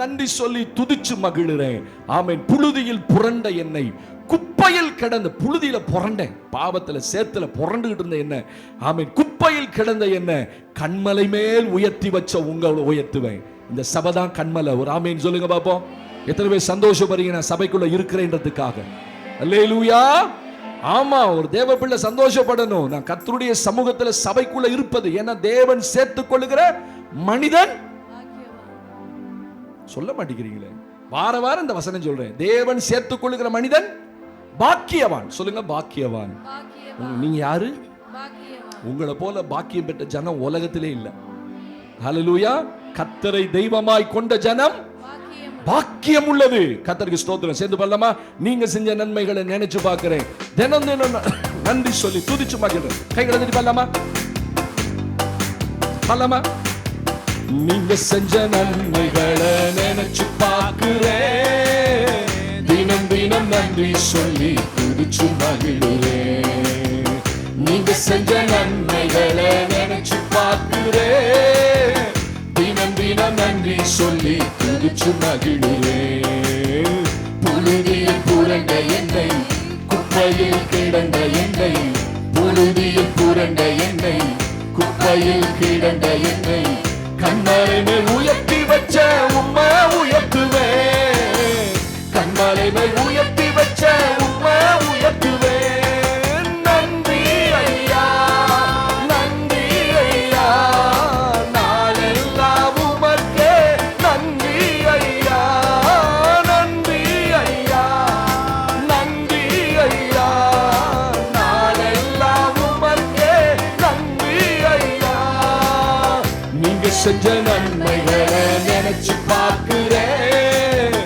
நன்றி சொல்லி துதிச்சு மகிழுறேன். ஆமென். புழுதியில் புரண்ட என்னை, குப்பையில் கிடந்த, புழுதியில புரண்டேன், பாவத்துல சேத்துல புரண்டுகிட்டு இருந்த என்ன, ஆமென், குப்பையில் கிடந்த என்ன கண்மலை மேல் உயர்த்தி வச்ச உங்களை உயர்த்துவேன். இந்த சபை தான் கண்மலை. ஒரு ஆமென் சொல்லுங்க பாப்போம். எத்தனை பேர் சந்தோஷப்படுறீங்க நான் சபைக்குள்ள இருக்கிறேன்றதுக்காக? அல்லேலூயா. ஆமா, ஒரு தேவ பிள்ளை சந்தோஷப்படணும். நான் கர்த்தருடைய சமூகத்துல சபைக்குள்ள இருப்பது. ஏன்னா தேவன் சேர்த்துக் கொள்ளுகிற மனிதன். சொல்ல மாட்டேங்கிறீங்களே, வார வாரம் இந்த வசனம் சொல்றேன். தேவன் சேர்த்துக் கொள்ளுகிற மனிதன் பாக்கியவான். சொல்லுங்க, பாக்கியவான். நீங்க யாரு? உங்களை போல பாக்கியம் பெற்ற ஜனம் உலகத்திலே இல்ல. ஹல்லேலூயா. கர்த்தரை தெய்வமாய் கொண்ட ஜனம் பாக்கியம் உள்ளது. கர்த்தருக்கு ஸ்தோத்திரம். சேர்ந்து பண்ணலாமா? நீங்க செஞ்ச நன்மைகளை நினைச்சு பார்க்கிறேன். தினம் தினம் நன்றி சொல்லி துதிச்சு மகிழ்றேன். கைகளை தட்டி பண்ணலாமா? பண்ணலாமா? நீங்க செஞ்ச நன்மைகளை நினைச்சு பார்க்கிறேன். தினம் தினம் நன்றி சொல்லி துதிச்சு மகிழ்றேன். நீங்க செஞ்ச நன்மைகளை நினைச்சு பார்க்கிறேன். தினம் தினம் நன்றி சொல்லி துதிச்சு மகிழ்கிறேன். புழுதியில் புரண்ட என்னை, குப்பையில் கிடந்த என்னை, புழுதியில் புரண்ட என்னை, குப்பையில் கிடந்த என்னை கண்மலை மேல் உயர்த்தி வச்ச உம்மை உயர்த்துவேன். கண்மலை மேல் உயர்த்தி வச்ச உம்மை உயர்த்துவேன். நன்றி ஐயா, நன்றி ஐயா, நாளெல்லாம் உமக்கே நன்றி ஐயா, நன்றி ஐயா, நன்றி ஐயா, நாளெல்லாம் உமக்கே நன்றி ஐயா. நீங்க செஞ்ச நன்மைகளை நினைச்சு பார்க்கிறேன்.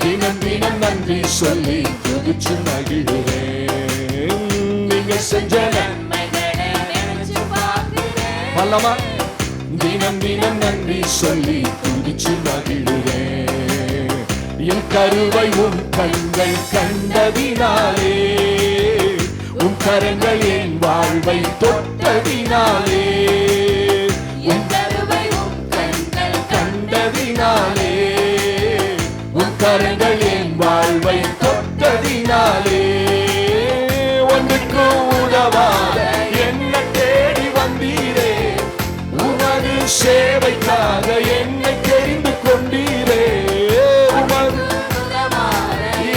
தினம் தினம் நன்றி சொல்லி துதிச்சு மகிழ்கிறேன். நீங்க செஞ்ச நன்மைகளை நினைச்சு பார்க்கிறேன். பல்லமா? தினம் தினம் நன்றி சொல்லி துதிச்சு மகிழ்கிறேன். என் கருவை உன் கண்கள் கண்டதினாலே, உன் கரங்கள் என் வாழ்வை தொட்டதினாலே, உன் கருவை உன் கண்கள் கண்டதினாலே, உன் கரங்கள் என் வாழ்வை தொட்டதினாலே, ஒன்றுக்கு உதவாத என்ன தேடி வந்தீரே, உனது சேவைக்காக என்னை தெரிந்து கொண்டீரே, உமது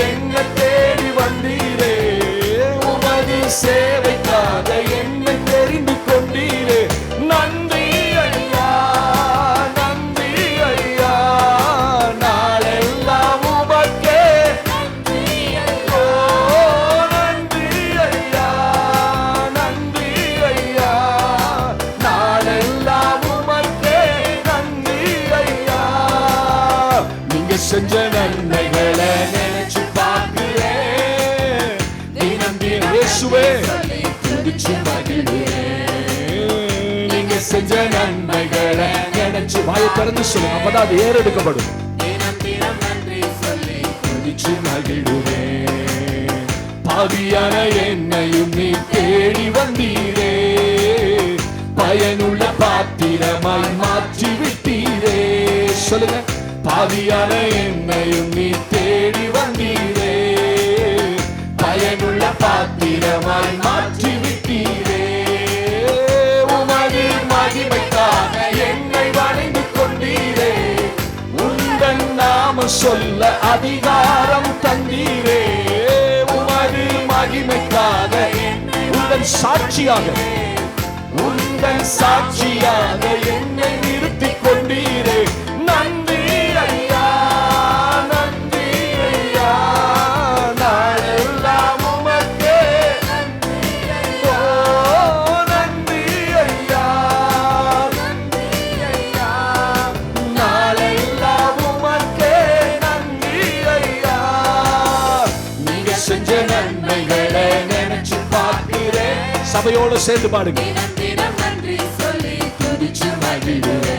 என்ன தேடி வந்தீரே, உமது சேவைக்காக என்னை தெரிந்து கொண்டீரே. நன்றி ஐயா, நன்றி ஐயா, நாளெல்லாம் உமக்கே நன்றி ஐயா, நன்றி ஐயா, நன்றி ஐயா, நாளெல்லாம் உமக்கே நன்றி ஐயா. நீங்க செஞ்ச நன்மைகளை நினைச்சு பார்க்கிறேன். தினம் தினம் இயேசுவே துதிச்சு மகிழ்கிறேன். நீங்க செஞ்ச நன்மைகளை நினைச்சு வாயை திறந்து சொல்லுங்க, அப்பதான் அது ஏறெடுக்கப்படும். தினம் தினம் நன்றி சொல்லி துதிச்சு மகிழ்கிறேன். பாவியான என்னையும் நீ தேடி வந்தீரே, பயனுள்ள பாத்திரமாய் மாற்றி விட்டீரே. சொல்லுங்க, பாவியான என்னையும் நீ தேடி வந்தீரே, பயனுள்ள பாத்திரமாய் மாற்றி விட்டீரே. உமது மகிமைக்காக என்னை வணைந்து கொண்டீரே, உந்தன் நாம சொல்ல அதிகாரம் தந்தீரே. உமது மகிமைக்காக உந்தன் சாட்சியாக, உந்தன் சாட்சியாக என்னை நிறுத்திக் கொண்டீரே. நன்றி ஐயா, நன்றி ஐயா, நாளெல்லாம் உமக்கே நன்றி ஐயா, நன்றி ஐயா, நன்றி ஐயா, நாளெல்லாம் உமக்கே நன்றி ஐயா. நீங்க செஞ்ச நன்மைகளை நினைச்சு பார்க்கிறேன். சபையோடு சேர்ந்து பாடுங்க. தினம் தினம் நன்றி சொல்லி துதிச்சு மகிழ்கிறேன்.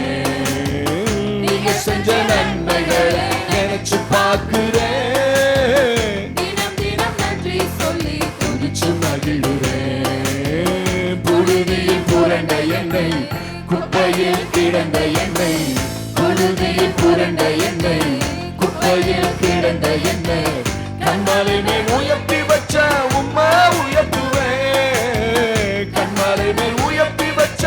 நீங்க செஞ்ச நன்மைகளை நினைச்சு பார்க்கிறேன். தினம் தினம் நன்றி சொல்லி துதிச்சு மகிழ்கிறேன். புழுதியில் புரண்ட என்னை, குப்பையில் கிடந்த என்னை, புழுதியில் புரண்ட என்னை குப்பையில் கிடந்த என்ன கண்மலை மேல் உயர்த்தி வச்ச உம்மை உயர்த்துவேன். கண்மலை மேல் உயர்த்தி வச்ச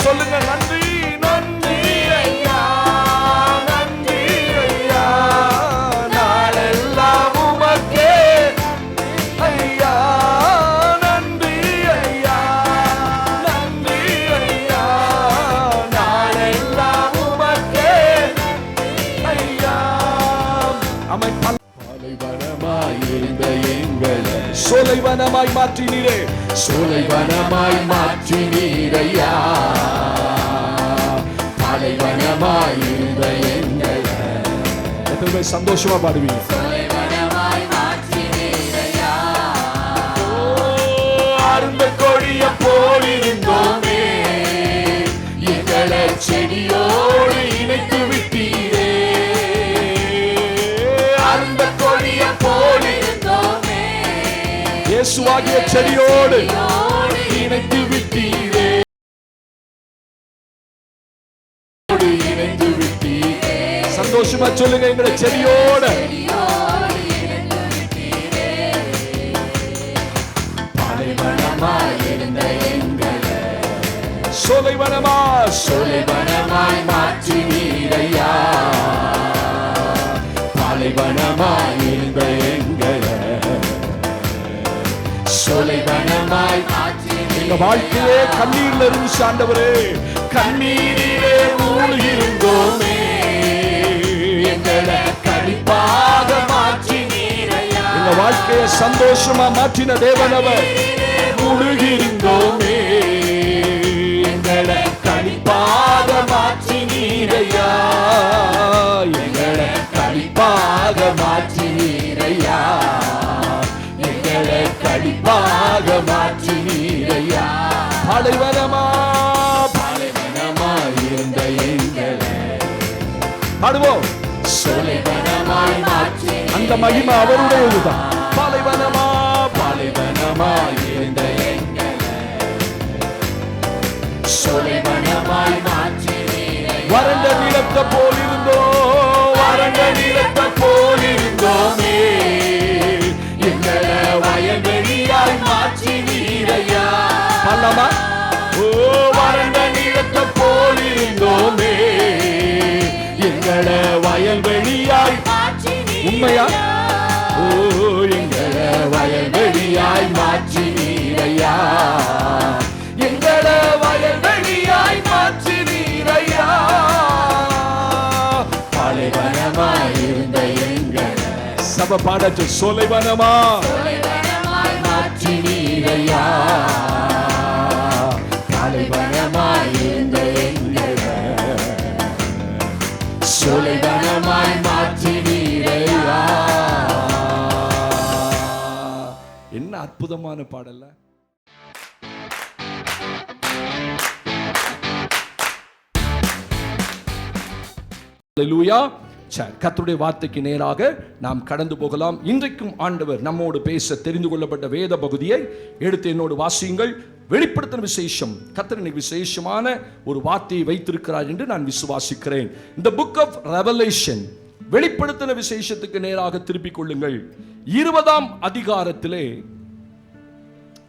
சொல்லுங்க நன்றி நன்றி ஐயா நன்றி ஐயா நாளெல்லாம் உமக்கே ஐயா நன்றி ஐயா நன்றி ஐயா நாளெல்லாம் உமக்கே ஐயா. அமை பாலைவனமாயிருந்த எங்களை சோலைவனமாய் மாற்றினீரே சோலைவனமாய் மாற்றினீரையா. பாலைவனமாயிருந்த எங்களை எத்தனை சந்தோஷமா பாடுவீங்க. சொலைவனமாய் மாற்றினீரையா. அருந்த கொடிய போலிருந்தோமே எங்களை செடியோடு இணைத்து விட்டீரே. அருந்த கொடிய போலிருந்தோமே இயேசுவாகிய செடியோடு இணைத்து விட்டீரே. இணைத்து விட்டீரே. சந்தோஷமா சொல்லுங்க எங்களை செடியோட செடியோடு இணைத்து விட்டீரே. பாலைவனமாயிருந்த எங்களை சோலைவனமாய் மாற்றினீரையா. பாலைவனமாயிருந்த எங்களை சோலைவனமாய் எங்க வாழ்க்கையே கண்ணீர்ல இருந்துச்சு ஆண்டவரே. கண்ணீரிலே மூழ்கியிருந்தோமே எங்களை கழிப்பாக மாற்றினீரையா. எங்க வாழ்க்கையை சந்தோஷமா மாற்றின தேவனவர். மூழ்கியிருந்தோமே எங்களை கழிப்பாக மாற்றினீரையா. எங்களை கழிப்பாக மாற்றினீரையா. எங்களை கழிப்பாக மாற்றினீரையா. பாலைவனமாயிருந்த எங்களை பாடுவோம். சோலைவனமாய் மாற்றி அந்த மகிமை அவருடையதுதான். பாலைவனமாயிருந்த எங்களை சோலைவனமாய் மாற்றி வறண்ட நிலத்தை போலிருந்தோம். வறண்ட நிலத்தை போலிருந்தோமே எங்களை வயல்வெளியாய் மாற்றினீரையா. அல்லமா ஓ வறண்ட நிலத்தை போலிருந்தோமே எங்களை வயல்வெளியாய் உண்மையா ஓ எங்களை வயல்வெளியாய் மாற்றினீரையா. எங்களை வயல்வெளியாய் மாற்றினீரையா. பாலைவனமாயிருந்த எங்களை சபை பாடச்சு சொலைவனமாய் மாற்றினீரையா. பாலைவனமாயிருந்த எங்களை சோலைவனமாய் மாற்றினீரையா. என்ன அற்புதமான பாடல்ல. அல்லேலூயா. கர்த்தருடைய வார்த்தைக்கு நேராக நாம் கடந்து போகலாம். இன்றைக்கும் ஆண்டவர் நம்மோடு பேச தெரிந்து கொள்ளப்பட்ட வேத பகுதியை எடுத்து என்னோடு வாசியுங்கள். வெளிப்படுத்தின விசேஷம். கர்த்தர் இன்னைக்கு விசேஷமான ஒரு வார்த்தையை வைத்திருக்கிறார் என்று நான் விசுவாசிக்கிறேன். இந்த புக் ஆஃப் ரெவலேஷன் வெளிப்படுத்தின விசேஷத்துக்கு நேராக திருப்பிக் கொள்ளுங்கள். 20ஆம் அதிகாரத்திலே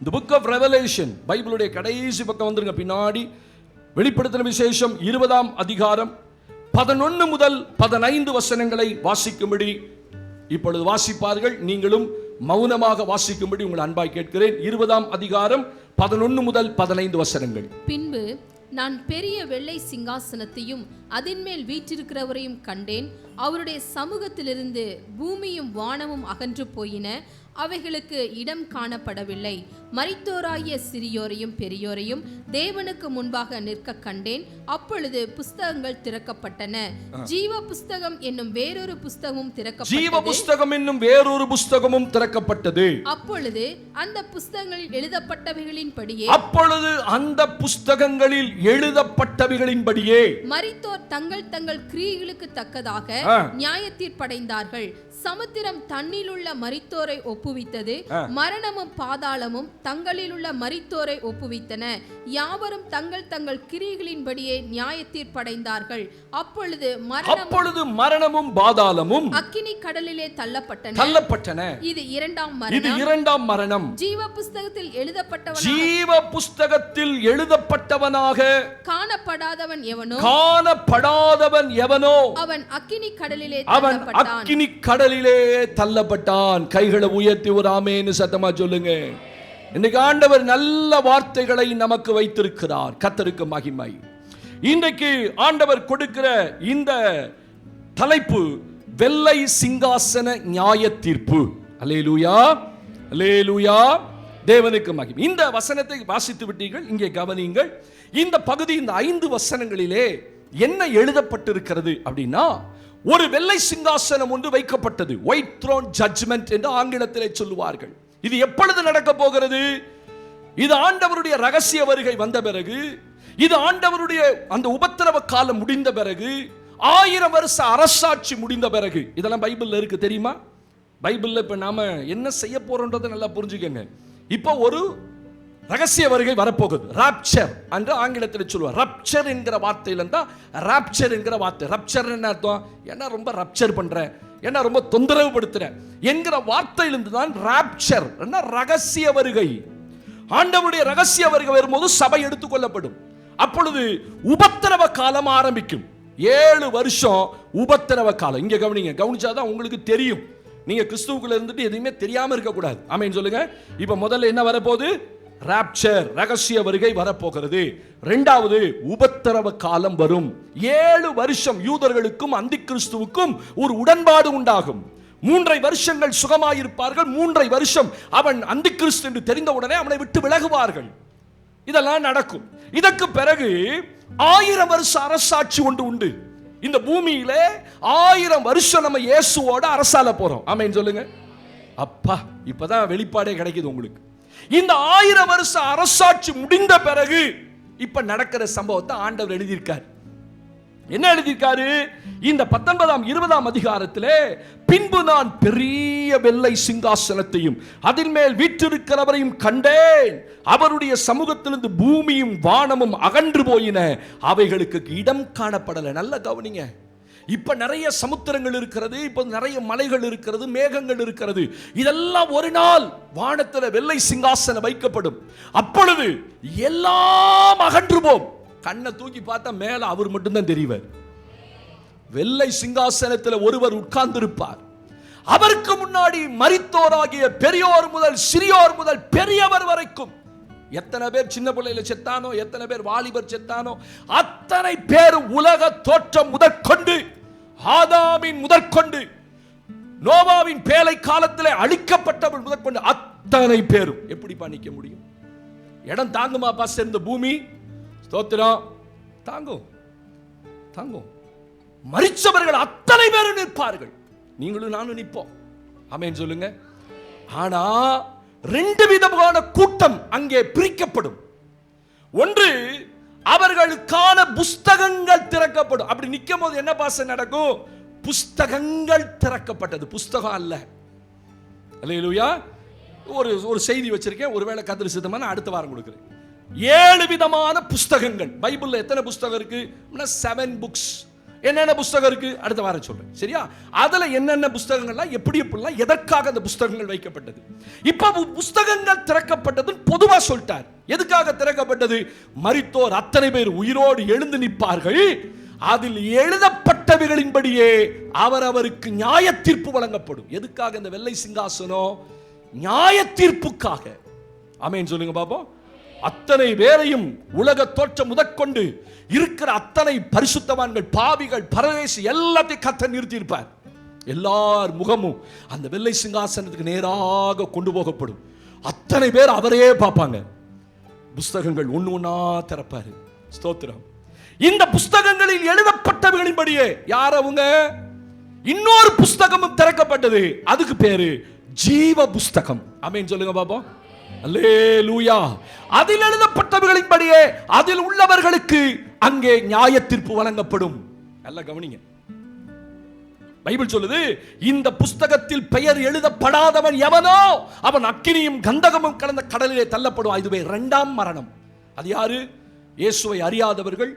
இந்த புக் ஆஃப் ரெவலேஷன் பைபிளுடைய கடைசி பக்கம் வந்துருங்க பின்னாடி. வெளிப்படுத்தின விசேஷம் 20ஆம் அதிகாரம் 11 முதல் 15 வசனங்களை வாசிக்கும்படி இப்பொழுது வாசிப்பார்கள். நீங்களும் மௌனமாக வாசிக்கும்படி உங்கள் அன்பாய் கேட்கிறேன். 20ஆம் அதிகாரம் 11 முதல் 15 வசனங்கள். பின்பு நான் பெரிய வெள்ளை சிங்காசனத்தையும் அதின்மேல் வீற்றிருக்கிறவரையும் கண்டேன். அவருடைய சமூகத்திலிருந்து பூமியும் வானமும் அகன்று போயின. அவைகளுக்கு இடம் காணப்படவில்லை. மரித்தோராகிய சிறியோரையும் பெரியோரையும் தேவனுக்கு முன்பாக நிற்க கண்டேன். அப்பொழுது புஸ்தகங்கள் திறக்கப்பட்டன. ஜீவ புஸ்தகம் என்னும் வேறொரு புஸ்தகமும் திறக்கப்பட்டது. அப்பொழுது அந்த புஸ்தகங்களில் எழுதப்பட்டவைகளின்படியே மரித்தோர் தங்கள் தங்கள் கிரியைகளுக்கு தக்கதாக நியாய தீர்ப்படைந்தார்கள். சமுத்திரம் தன்னிலுள்ள மரித்தோரை ஒப்புவித்தது, மரணமும் பாதாளமும் தங்களிலுள்ள மரித்தோரை ஒப்புவித்தன. யாவரும் தங்கள் தங்கள் கிரியைகளின்படியே நியாய தீர்ப்படைந்தார்கள். அப்பொழுது மரணமும் பாதாளமும் அக்கினி கடலிலே தள்ளப்பட்டன. இது இரண்டாம் மரணம். ஜீவ புஸ்தகத்தில் எழுதப்பட்டவனாக காணப்படாதவன் எவனோ அவன் அக்கினி கடலிலே தள்ளப்பட்டான். கைகளை உயர்த்தி ஒரு ஆமென் சத்தமா சொல்லுங்க. இன்னைக்கு ஆண்டவர் நல்ல வார்த்தைகளை நமக்கு வைத்திருக்கிறார். கர்த்தருக்கு மகிமை. இன்றைக்கு ஆண்டவர் கொடுக்கிற இந்த தலைப்பு வெள்ளை சிங்காசன நியாய தீர்ப்பு. அல்லேலூயா, அல்லேலூயா, தேவனுக்கு மகிமை. இந்த வசனத்தை வாசித்து விட்டீர்கள். இங்கே கவனியுங்கள். இந்த பகுதி, இந்த 5 வசனங்களிலே என்ன எழுதப்பட்டிருக்கிறது அப்படின்னா, ஒரு வெள்ளை சிங்காசனம் ஒன்று வைக்கப்பட்டது. ஒயிட் த்ரோன் ஜட்ஜ்மெண்ட் என்று ஆங்கிலத்திலே சொல்லுவார்கள். இது எப்பொழுது நடக்க போகிறது? இது ஆண்டவருடைய ரகசிய வருகை வந்த பிறகு, இது ஆண்டவருடைய அந்த உபத்திரவ காலம் முடிந்த பிறகு, 1000 வருஷ அரசாட்சி முடிந்த பிறகு. இதெல்லாம் பைபிள்ல இருக்கு, தெரியுமா? பைபிள்ல இப்ப நாம என்ன செய்ய போறோம்ன்றதை நல்லா புரிஞ்சுக்கங்க. இப்போ ஒரு ரகசிய வருகை வரப்போகுது. ராப்சர் என்று ஆங்கிலத்தில் சொல்லுவார். ரப்சர் என்கிற வார்த்தையில இருந்தா ராப்சர் என்கிற வார்த்தை. ரப்சர் என்ன அர்த்தம்? என்ன ரொம்ப ரப்சர் பண்ற, என்ன ரொம்ப தொந்தரவு படுத்துற என்கிற வார்த்தையிலிருந்து தான் ராப்சர், ரகசிய வருகை. ஆண்டவருடைய ரகசிய வருகை வரும்போது சபை எடுத்துக்கொள்ளப்படும். அப்பொழுது உபத்திரவ காலம் ஆரம்பிக்கும். 7 வருஷம் உபத்திரவ காலம். இங்க கவனிங்க, கவனிச்சாதான் உங்களுக்கு தெரியும். நீங்க கிறிஸ்துவுக்குள்ள இருந்துட்டு எதுவுமே தெரியாம இருக்க கூடாது. ஆமென் சொல்லுங்க. இப்ப முதல்ல என்ன வரப்போகுது? ராப்சர், ரகசிய வருகை வரப்போகிறது. 2வது உபத்திரவ காலம் வரும். 7 வருஷம் யூதர்களுக்கும் அந்தி கிறிஸ்துவுக்கும் ஒரு உடன்பாடு உண்டாகும். 3 வருஷங்கள் சுகமாயிருப்பார்கள். 3 வருஷம் அவன் அந்தி கிறிஸ்து என்று தெரிந்தவுடனே அவனை விட்டு விலகுவார்கள். இதெல்லாம் நடக்கும். இதற்கு பிறகு 1000 வருஷ அரசாட்சி ஒன்று உண்டு. இந்த பூமியிலே 1000 வருஷம் நம்ம இயேசுவோட அரசால போறோம். ஆமென் சொல்லுங்க. அப்பா, இப்பதான் வெளிப்பாடே கிடைக்குது உங்களுக்கு. இந்த 1000 வருஷ அரசாட்சி முடிந்த பிறகு இப்ப நடக்கிற சம்பவத்தை ஆண்டவர் எழுதியிருக்கார். என்ன எழுதியிருக்காரு? இந்த 19ஆம் 20ஆம் அதிகாரத்திலே, பின்பு நான் பெரிய வெள்ளை சிங்காசனத்தையும் அதில் மேல் வீற்றிருக்கிறவரையும் கண்டேன். அவருடைய சமூகத்திலிருந்து பூமியும் வானமும் அகன்று போயின, அவைகளுக்கு இடம் காணப்படல. நல்ல கவனிங்க. இப்ப நிறைய சமுத்திரங்கள் இருக்கிறது, இப்ப நிறைய மலைகள் இருக்கிறது, மேகங்கள் இருக்கிறது. இதெல்லாம் ஒரு நாள் வானத்தில் வெள்ளை சிங்காசனம் வைக்கப்படும். அப்பொழுது எல்லாம் அகன்று போம். கண்ணை தூக்கி பார்த்தா மேல அவர் மட்டும்தான் தெரிவார். வெள்ளை சிங்காசனத்தில் ஒருவர் உட்கார்ந்திருப்பார். அவருக்கு முன்னாடி மரித்தோராகிய பெரியோர் முதல் சிறியோர் முதல் பெரியவர் வரைக்கும், எத்தனை பேர் சின்ன பிள்ளையில செத்தானோ, எத்தனை பேர் வாலிபர் செத்தானோ, அத்தனை பேர் உலக தோற்றம் முதற்கொண்டு, ஆதாமின் முதற்கொண்டு, நோவாவின் பேலை காலத்திலே அழிக்கப்பட்டவன் முதற்கொண்டு அத்தனை பேரும் எப்படிப்பா நிக்க முடியும்? இடம் தாங்குமாப்பா சேர்ந்த பூமி? ஸ்தோத்திரம். தாங்கும், தாங்கும். மரிச்சவர்கள் அத்தனை பேரும் நிற்பார்கள். நீங்களும் நானும் நிற்போம். ஆமென் சொல்லுங்க. ஆனா 2 விதமான கூட்டம் அங்கே பிரிக்கப்படும். ஒன்று, அவர்களுக்கான புஸ்தகங்கள் திறக்கப்படும். அப்படி நிற்கும் போது என்ன பாச நடக்கும்? புஸ்தகங்கள் திறக்கப்பட்டது, புஸ்தகம் அல்ல. அல்லேலூயா. ஒரு செய்தி வச்சிருக்கேன், ஒருவேளை கர்த்தர் சித்தமான அடுத்த வாரம் கொடுக்கிறேன். 7 விதமான புஸ்தகங்கள். பைபிள்ல எத்தனை புஸ்தகம் இருக்கு? 7 books. என்னென்ன புஸ்தகம் இருக்கு அடுத்த வாரம் சொல்றேன், சரியா? அதுல என்னென்ன புஸ்தகங்கள்லாம் எப்படிலாம் எதற்காக அந்த புஸ்தகங்கள் வைக்கப்பட்டது. இப்ப புஸ்தகங்கள் திறக்கப்பட்டது பொதுவா சொல்லிட்டார். எதுக்காக திறக்கப்பட்டது? மரித்தோர் அத்தனை பேர் உயிரோடு எழுந்து நிற்பார்கள். அதில் எழுதப்பட்டவைகளின்படியே அவரவருக்கு நியாய தீர்ப்பு வழங்கப்படும். எதுக்காக இந்த வெள்ளை சிங்காசனம்? நியாய தீர்ப்புக்காக. ஆமென் சொல்லுங்க பாப்போம். அத்தனை பேரையும் உலக தோற்றம் முதற்கொண்டு இருக்கிற அத்தனை பரிசுத்தவான்கள், பாவிகள், பரதேசி எல்லாத்தையும் கர்த்தர் நிறுத்தியிருப்பார். எல்லார் முகமும் அந்த வெள்ளை சிங்காசனத்துக்கு நேராக கொண்டு போகப்படும். அத்தனை பேர் அவரையே பார்ப்பாங்க. புஸ்தகங்கள் ஒண்ணு ஒண்ணா திறப்பாரு. ஸ்தோத்திரம். இந்த புஸ்தகங்களில் எழுதப்பட்டவைகளின்படியே யார் அவங்க? இன்னொரு புஸ்தகமும் திறக்கப்பட்டது. அதுக்கு பேரு ஜீவ புஸ்தகம். ஆமென் சொல்லுங்க பாப்போம். அல்லேலூயா. அதில் எழுதப்பட்டவைகளின்படியே அதில் உள்ளவர்களுக்கு அங்கே நியாய தீர்ப்பு வழங்கப்படும். நல்லா கவனிங்க. பைபிள் சொல்லுது, இந்த புஸ்தகத்தில் பெயர் எழுதப்படாதவன் எவனோ அவன் அக்கினியும் கந்தகமும் கலந்த கடலிலே தள்ளப்படுவான். இதுவே இரண்டாம் மரணம். அது யாரு? இயேசுவை அறியாதவர்கள்,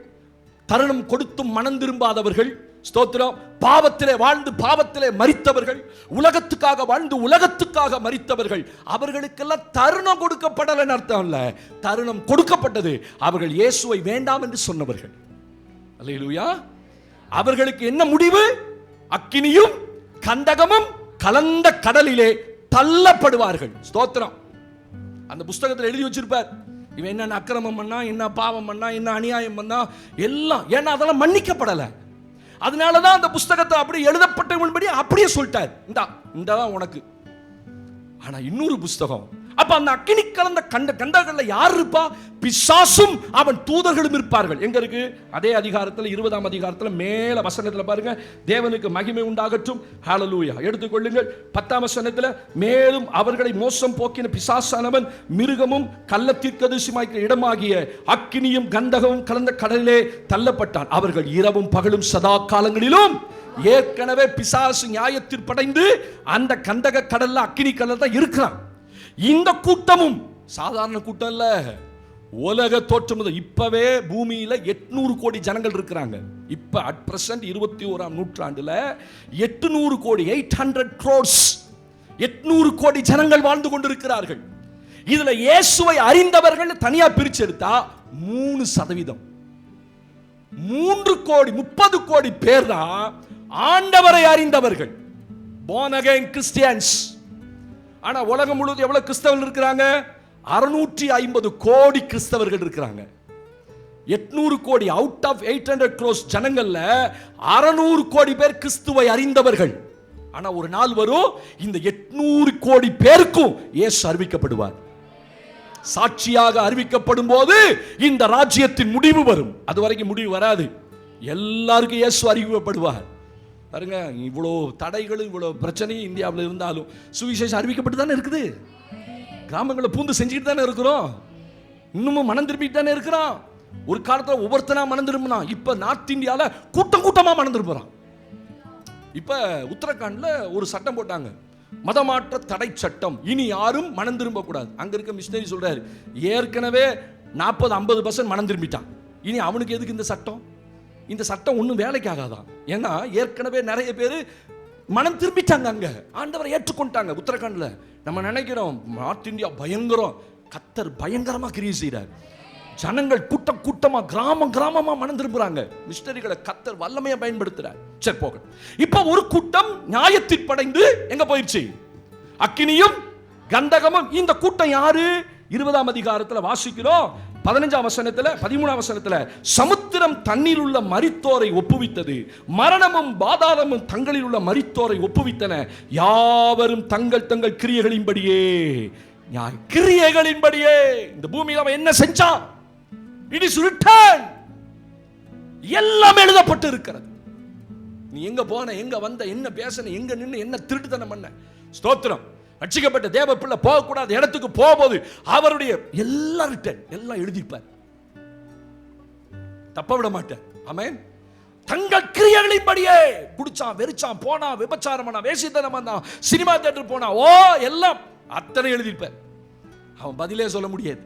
தருணம் கொடுத்தும் மனம் திரும்பாதவர்கள், ஸ்தோத்திரம், பாவத்திலே வாழ்ந்து பாவத்திலே மரித்தவர்கள், உலகத்துக்காக வாழ்ந்து உலகத்துக்காக மரித்தவர்கள். அவர்களுக்கெல்லாம் தருணம் கொடுக்கப்படலன்னு அர்த்தம் இல்ல, தருணம் கொடுக்கப்பட்டது. அவர்கள் இயேசுவை வேண்டாம் என்று சொன்னவர்கள். அல்லேலூயா. அவர்களுக்கு என்ன முடிவு? அக்கினியும் கந்தகமும் கலந்த கடலிலே தள்ளப்படுவார்கள். ஸ்தோத்திரம். அந்த புஸ்தகத்தில் எழுதி வச்சிருப்பார், இவன் என்ன அக்கிரமம் பண்ணா, என்ன பாவம் பண்ணா, என்ன அநியாயம் பண்ணா, எல்லாம். ஏன்னா அதெல்லாம் மன்னிக்கப்படலை. அதனாலதான் அந்த புஸ்தகத்தை அப்படியே எழுதப்பட்டபடி அப்படியே சொல்லிட்டார், இந்த உனக்கு. ஆனா இன்னொரு புஸ்தகம், அப்ப அந்த அக்கினி கலந்த கண்டகள்ல யார் இருப்பா? பிசாசும் அவன் தூதர்களும் இருப்பார்கள். எங்க இருக்கு? அதே அதிகாரத்தில் 20ஆம் அதிகாரத்தில் மேல வசனத்தில் பாருங்க, தேவனுக்கு மகிமை உண்டாகட்டும், ஹalleluya. எடுத்துக்கொள்ளுங்கள் 10ஆம் வசனத்தில், மேலும் அவர்களை மோசம் போக்கின பிசாசானவன் மிருகமும் கள்ளத்தீர்க்கதரிசியாகிய இடமாகிய அக்கினியும் கந்தகமும் கலந்த கடலிலே தள்ளப்பட்டான். அவர்கள் இரவும் பகலும் சதா காலங்களிலும், ஏற்கனவே பிசாசு நியாயத்தீர்ப்படைந்து அந்த கந்தக கடல்ல அக்கினி கடல்ல தான் இருக்கிறான். இந்த கூட்டமும் சாதாரண கூட்டம் இல்ல, உலக தோற்றம் முதல் இப்பவே பூமியில 800 கோடி ஜனங்கள் இருக்கிறாங்க. இப்ப அட் பிரசன்ட் 21ஆம் நூற்றாண்டுல 800 கோடி, 800 crores, 800 கோடி ஜனங்கள் வாழ்ந்து கொண்டிருக்கிறார்கள். இதுல இயேசுவை அறிந்தவர்கள் தனியா பிரிச்சு எடுத்தா 3%. 3 கோடி 30 கோடி பேர் தான் ஆண்டவரை அறிந்தவர்கள், born again Christians. ஆனா உலகம் முழுவதும் எவ்வளவு கிறிஸ்தவர்கள் இருக்கிறாங்க? 650 கோடி கிறிஸ்தவர்கள் இருக்கிறாங்க. 800 கோடி அவுட் ஆஃப் 800 crores ஜனங்கள்ல 600 கோடி பேர் கிறிஸ்துவை அறிந்தவர்கள். ஆனா ஒரு நாள் வரும், இந்த 800 கோடி பேருக்கும் இயேசு அறிவிக்கப்படுவார். சாட்சியாக அறிவிக்கப்படும் போது இந்த ராஜ்யத்தின் முடிவு வரும். அது வரைக்கும் முடிவு வராது. எல்லாருக்கும் இயேசு அறிவிக்கப்படுவார். பாருங்க, இவ்வளோ தடைகளும் இவ்வளோ பிரச்சனையும் இந்தியாவில் இருந்தாலும் சுவிசேஷம் அறிவிக்கப்பட்டு தானே இருக்குது. கிராமங்களை பூந்து செஞ்சுக்கிட்டு தானே இருக்கிறோம். இன்னமும் மனம் திரும்பிட்டு தானே இருக்கிறோம். ஒரு காலத்தில் ஒவ்வொருத்தனா மனம் திரும்பினா, இப்ப நார்த் இந்தியாவில் கூட்டம் கூட்டமா மனம் திரும்புறான். இப்ப உத்தரகாண்ட்ல ஒரு சட்டம் போட்டாங்க, மதமாற்ற தடை சட்டம். இனி யாரும் மனம் திரும்ப கூடாது. அங்க இருக்க மிஷனரி சொல்றாரு, ஏற்கனவே 40-50% மனம் திரும்பிட்டான், இனி அவனுக்கு எதுக்கு இந்த சட்டம்? இந்த சட்டம் ஒன்றும் வேலைக்கு ஆகாதான். ஏன்னா ஏற்கனவே நிறைய பேர் மனம் திரும்பிட்டாங்க, அங்க ஆண்டவரை ஏற்றுக்கொண்டாங்க. உத்தரகாண்ட்ல நம்ம நினைக்கிறோம் நார்த் இந்தியா பயங்கரம், கர்த்தர் பயங்கரமா கிரியை செய்றார். ஜனங்கள் கூட்டம் கூட்டமா கிராமம் கிராமமா மனம் திரும்புறாங்க. மிஷனரிகளை கர்த்தர் வல்லமையா பயன்படுத்துறார். சரி போக, இப்ப ஒரு கூட்டம் நியாயத்தீர்ப்படைந்து எங்க போயிடுச்சு? அக்கினியும் கந்தகமும். இந்த கூட்டம் யாரு? 20ஆம் அதிகாரத்தில் வாசிக்கிறோம். 15ஆம் வசனத்துல 13ஆம் வசனத்துல, சமுத்திரம் தண்ணீர் உள்ள மரித்தோரை ஒப்புவித்தது, மரணமும் பாதாளமும் தங்களில் உள்ள மரித்தோரை ஒப்புவித்தன, யாவரும் தங்கள் தங்கள் கிரியைகளின்படியே. கிரியைகளின்படியே இந்த பூமியில் அவன் என்ன செஞ்சான்? It is written. எல்லாம் எழுதப்பட்டு இருக்கிறது. நீ எங்க போன, எங்க வந்த, என்ன பேசன, எங்க நின்று என்ன திருட்டுத்தனம் பண்ண. ஸ்தோத்திரம். ரட்சிக்கப்பட்ட தேவ பிள்ளை போகக்கூடாத இடத்துக்கு போகும்போது அவருடைய எல்லாம் ரிட்டன், எல்லாம் எழுதிப்பார், தப்ப விட மாட்டார். ஆமென். தங்கள் கிரியைகளின்படியே குடிச்சான், வெறிச்சான், போனா, விபச்சாரம் பண்ணா, வேசித்தனம் பண்ணா, சினிமா தியேட்டர் போனா, ஓ எல்லாம் அத்தனை எழுதிப்பார். அவன் பதிலே சொல்ல முடியாது.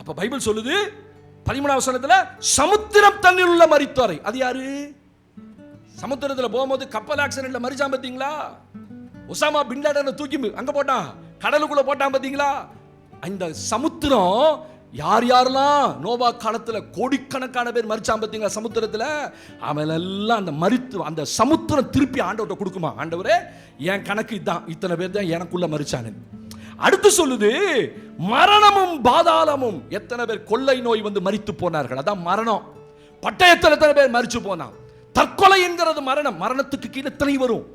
அப்ப பைபிள் சொல்லுது 13ஆம் வசனத்துல, சமுத்திரம் தண்ணீர் உள்ள மரித்தோரை. அது யாரு? சமுத்திரத்தில் போகும்போது கப்பல் ஆக்சிடென்ட்ல மரிச்சான் பாத்தீங்களா? ஒசாமா பின் லாடனை தூக்கி அங்க போட்டான், கடலுக்குள்ள போட்டான் பாத்தீங்களா? இந்த சமுத்திரம் யார் யாரெல்லாம் நோவா காலத்துல கோடிக்கணக்கான பேர் மரிச்சான் பாத்தீங்களா சமுத்திரத்துல? அவன் எல்லாம் அந்த மரித்து அந்த சமுத்திரம் திருப்பி ஆண்டவர்கிட்ட கொடுக்குமா, ஆண்டவரே என் கணக்கு இதான், இத்தனை பேர் தான் எனக்குள்ள மரிச்சானு. அடுத்து சொல்லுது, மரணமும் பாதாளமும். எத்தனை பேர் கொள்ளை நோய் வந்து மரித்து போனார்கள், அதான் மரணம். பட்டயத்தில் எத்தனை பேர் மரிச்சு போனான். தற்கொலை என்கிறது மரணம். மரணத்துக்கு கீழே எத்தனை வரும்?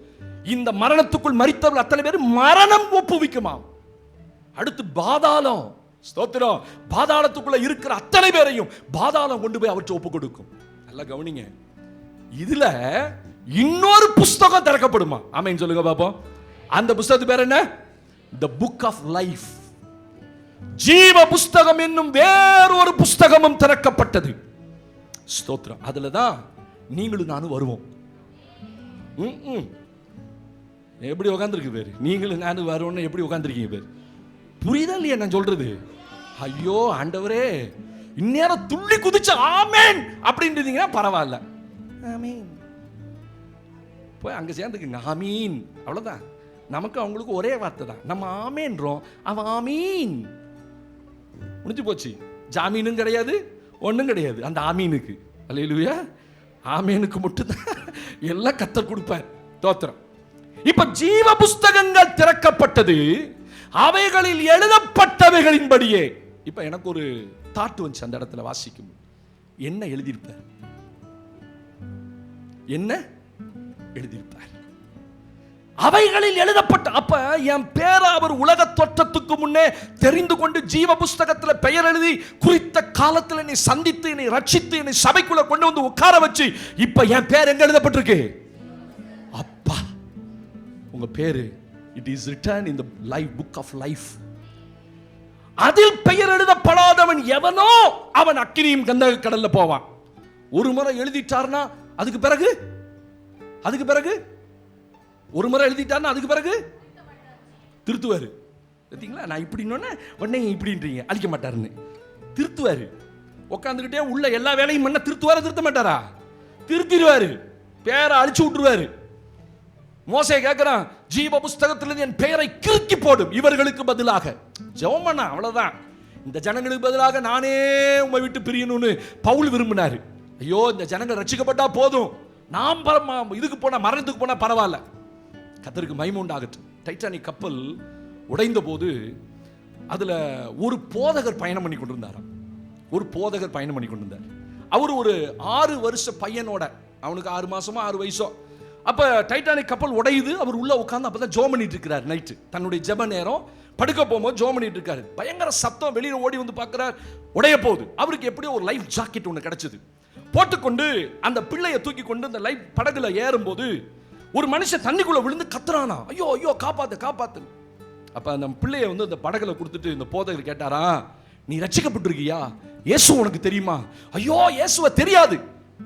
இந்த மரணத்துக்குள் மரித்தவர்கள் அத்தனை பேர் மரணம் ஒப்புவிக்குமா. அடுத்து பாதாளம். ஸ்தோத்திரம். பாதாளத்துக்குள்ள இருக்கிற அத்தனை பேரையும் பாதாளம் கொண்டு போய் அவற்றை ஒப்பு கொடுக்கும். நல்லா கவனிங்க, இதுல இன்னொரு புஸ்தகம் திறக்கப்படுமா? ஆமென் சொல்லுங்க பாப்போம். அந்த புஸ்தகத்து பேர் என்ன? The Book of Life. ஜீவ புஸ்தகம் என்னும் வேறொரு புஸ்தகமும் திறக்கப்பட்டது. ஸ்தோத்திரம். அதுலதான் நீங்களும் நானும் வருவோம். எப்படி உட்காந்துருக்கு பேர்? நீங்களும் நானும் வருவோன்னு எப்படி உட்காந்துருக்கீங்க பேர்? புரியுதா இல்லையா நான் சொல்றது? ஐயோ ஆண்டவரே, இந்நேரம் துள்ளி குதிச்சு ஆமேன் அப்படின்றீங்கன்னா பரவாயில்ல. ஆமீன் போய் அங்க சேர்ந்துக்குங்க. ஆமீன், அவ்வளவுதான். நமக்கு அவங்களுக்கு ஒரே வார்த்தை தான். நம்ம ஆமேன்றோம், அவன் ஆமீன், முடிஞ்சு போச்சு. ஜாமீனும் கிடையாது, ஒன்றும் கிடையாது அந்த ஆமீனுக்கு. அல்லேலூயா. ஆமீனுக்கு மட்டும்தான் எல்லாம் கர்த்தர் கொடுப்பார். தோத்திரம். இப்ப ஜீவ புஸ்தகங்கள் திறக்கப்பட்டது, அவைகளில் எழுதப்பட்டவைகளின்படியே. இப்ப எனக்கு ஒரு தாட் வந்துச்சு அந்த இடத்துல வாசிக்கும். என்ன எழுதியிருப்பார்? என்ன எழுதியிருப்பார்? அவைகளில் எழுதப்பட்ட. அப்ப என் பேரை அவர் உலக தோற்றத்துக்கு முன்னே தெரிந்து கொண்டு ஜீவ புஸ்தகத்தில் பெயர் எழுதி குறித்த காலத்தில் என்னை சந்தித்து என்னை ரட்சித்து என்னை சபைக்குள்ள கொண்டு வந்து உட்கார வச்சு இப்ப என் பேர் எங்க எழுதப்பட்டிருக்கு? அப்பா, உங்க பேரு it is written in the life book of life. அதில் பெயர் எழுதப்படாதவன் எவனோ அவன் அக்கினியும் கந்தக கடல்ல போவான். ஒரு முறை எழுதிட்டார்னா அதுக்கு பிறகு ஒரு முறை எழுதிட்டார்னா அதுக்கு பிறகு திருத்துவாரு. பார்த்தீங்களா? நான் இப்படின்னு உடனே இப்படின்றீங்க, அழிக்க மாட்டாருன்னு திருத்துவாரு. உட்காந்துக்கிட்டே உள்ள எல்லா வேலையும் பண்ண திருத்துவாரு. திருத்த மாட்டாரா? திருத்திடுவாரு, பேரை அழிச்சு விட்டுருவாரு. மோசே கேட்கிறான், ஜீவ புஸ்தகத்திலிருந்து என் பெயரை கிறுக்கி போடும் இவர்களுக்கு பதிலாக. ஜெபம் பண்ண, அவ்வளவுதான். இந்த ஜனங்களுக்கு பதிலாக நானே உம்மை விட்டு பிரியணும்னு பவுல் விரும்பினாரு. ஐயோ, இந்த ஜனங்கள் ரட்சிக்கப்பட்டா போதும், நாம் இதுக்கு போனா மரணத்துக்கு போனா பரவாயில்ல. கர்த்தருக்கு மகிமை உண்டாகட்டும். டைட்டானிக் கப்பல் உடைந்த போது அதுல ஒரு போதகர் பயணம் பண்ணி கொண்டிருந்தாராம். ஒரு போதகர் பயணம் பண்ணி கொண்டிருந்தார். அவர் ஒரு 6 வருஷ பையனோட, அவனுக்கு 6 மாசமோ 6 வயசோ. அப்ப டைட்டானிக் கப்பல் உடையுது. அவர் உள்ள உட்கார்ந்து அப்பதான் ஜெபம் பண்ணிட்டு இருக்கிறார். நைட்டு தன்னுடைய ஜெப நேரம், படுக்க போகும்போது ஜெபம் பண்ணிட்டு இருக்காரு. பயங்கர சத்தம், வெளியில ஓடி வந்து பார்க்கிறார், உடைய போகுது. அவருக்கு எப்படியோ ஒரு லைஃப் ஜாக்கெட் ஒன்று கிடைச்சது. போட்டுக்கொண்டு அந்த பிள்ளையை தூக்கி கொண்டு அந்த லைஃப் படகுல ஏறும்போது ஒரு மனுஷன் தண்ணிக்குள்ள விழுந்து கத்துறானா, ஐயோ ஐயோ காப்பாத்து காப்பாத்து. அப்ப அந்த பிள்ளையை வந்து அந்த படகுல கொடுத்துட்டு இந்த போதகர் கேட்டாரா, நீ ரட்சிக்கப்பட்டிருக்கியா? இயேசு உனக்கு தெரியுமா? ஐயோ இயேசுவை தெரியாது.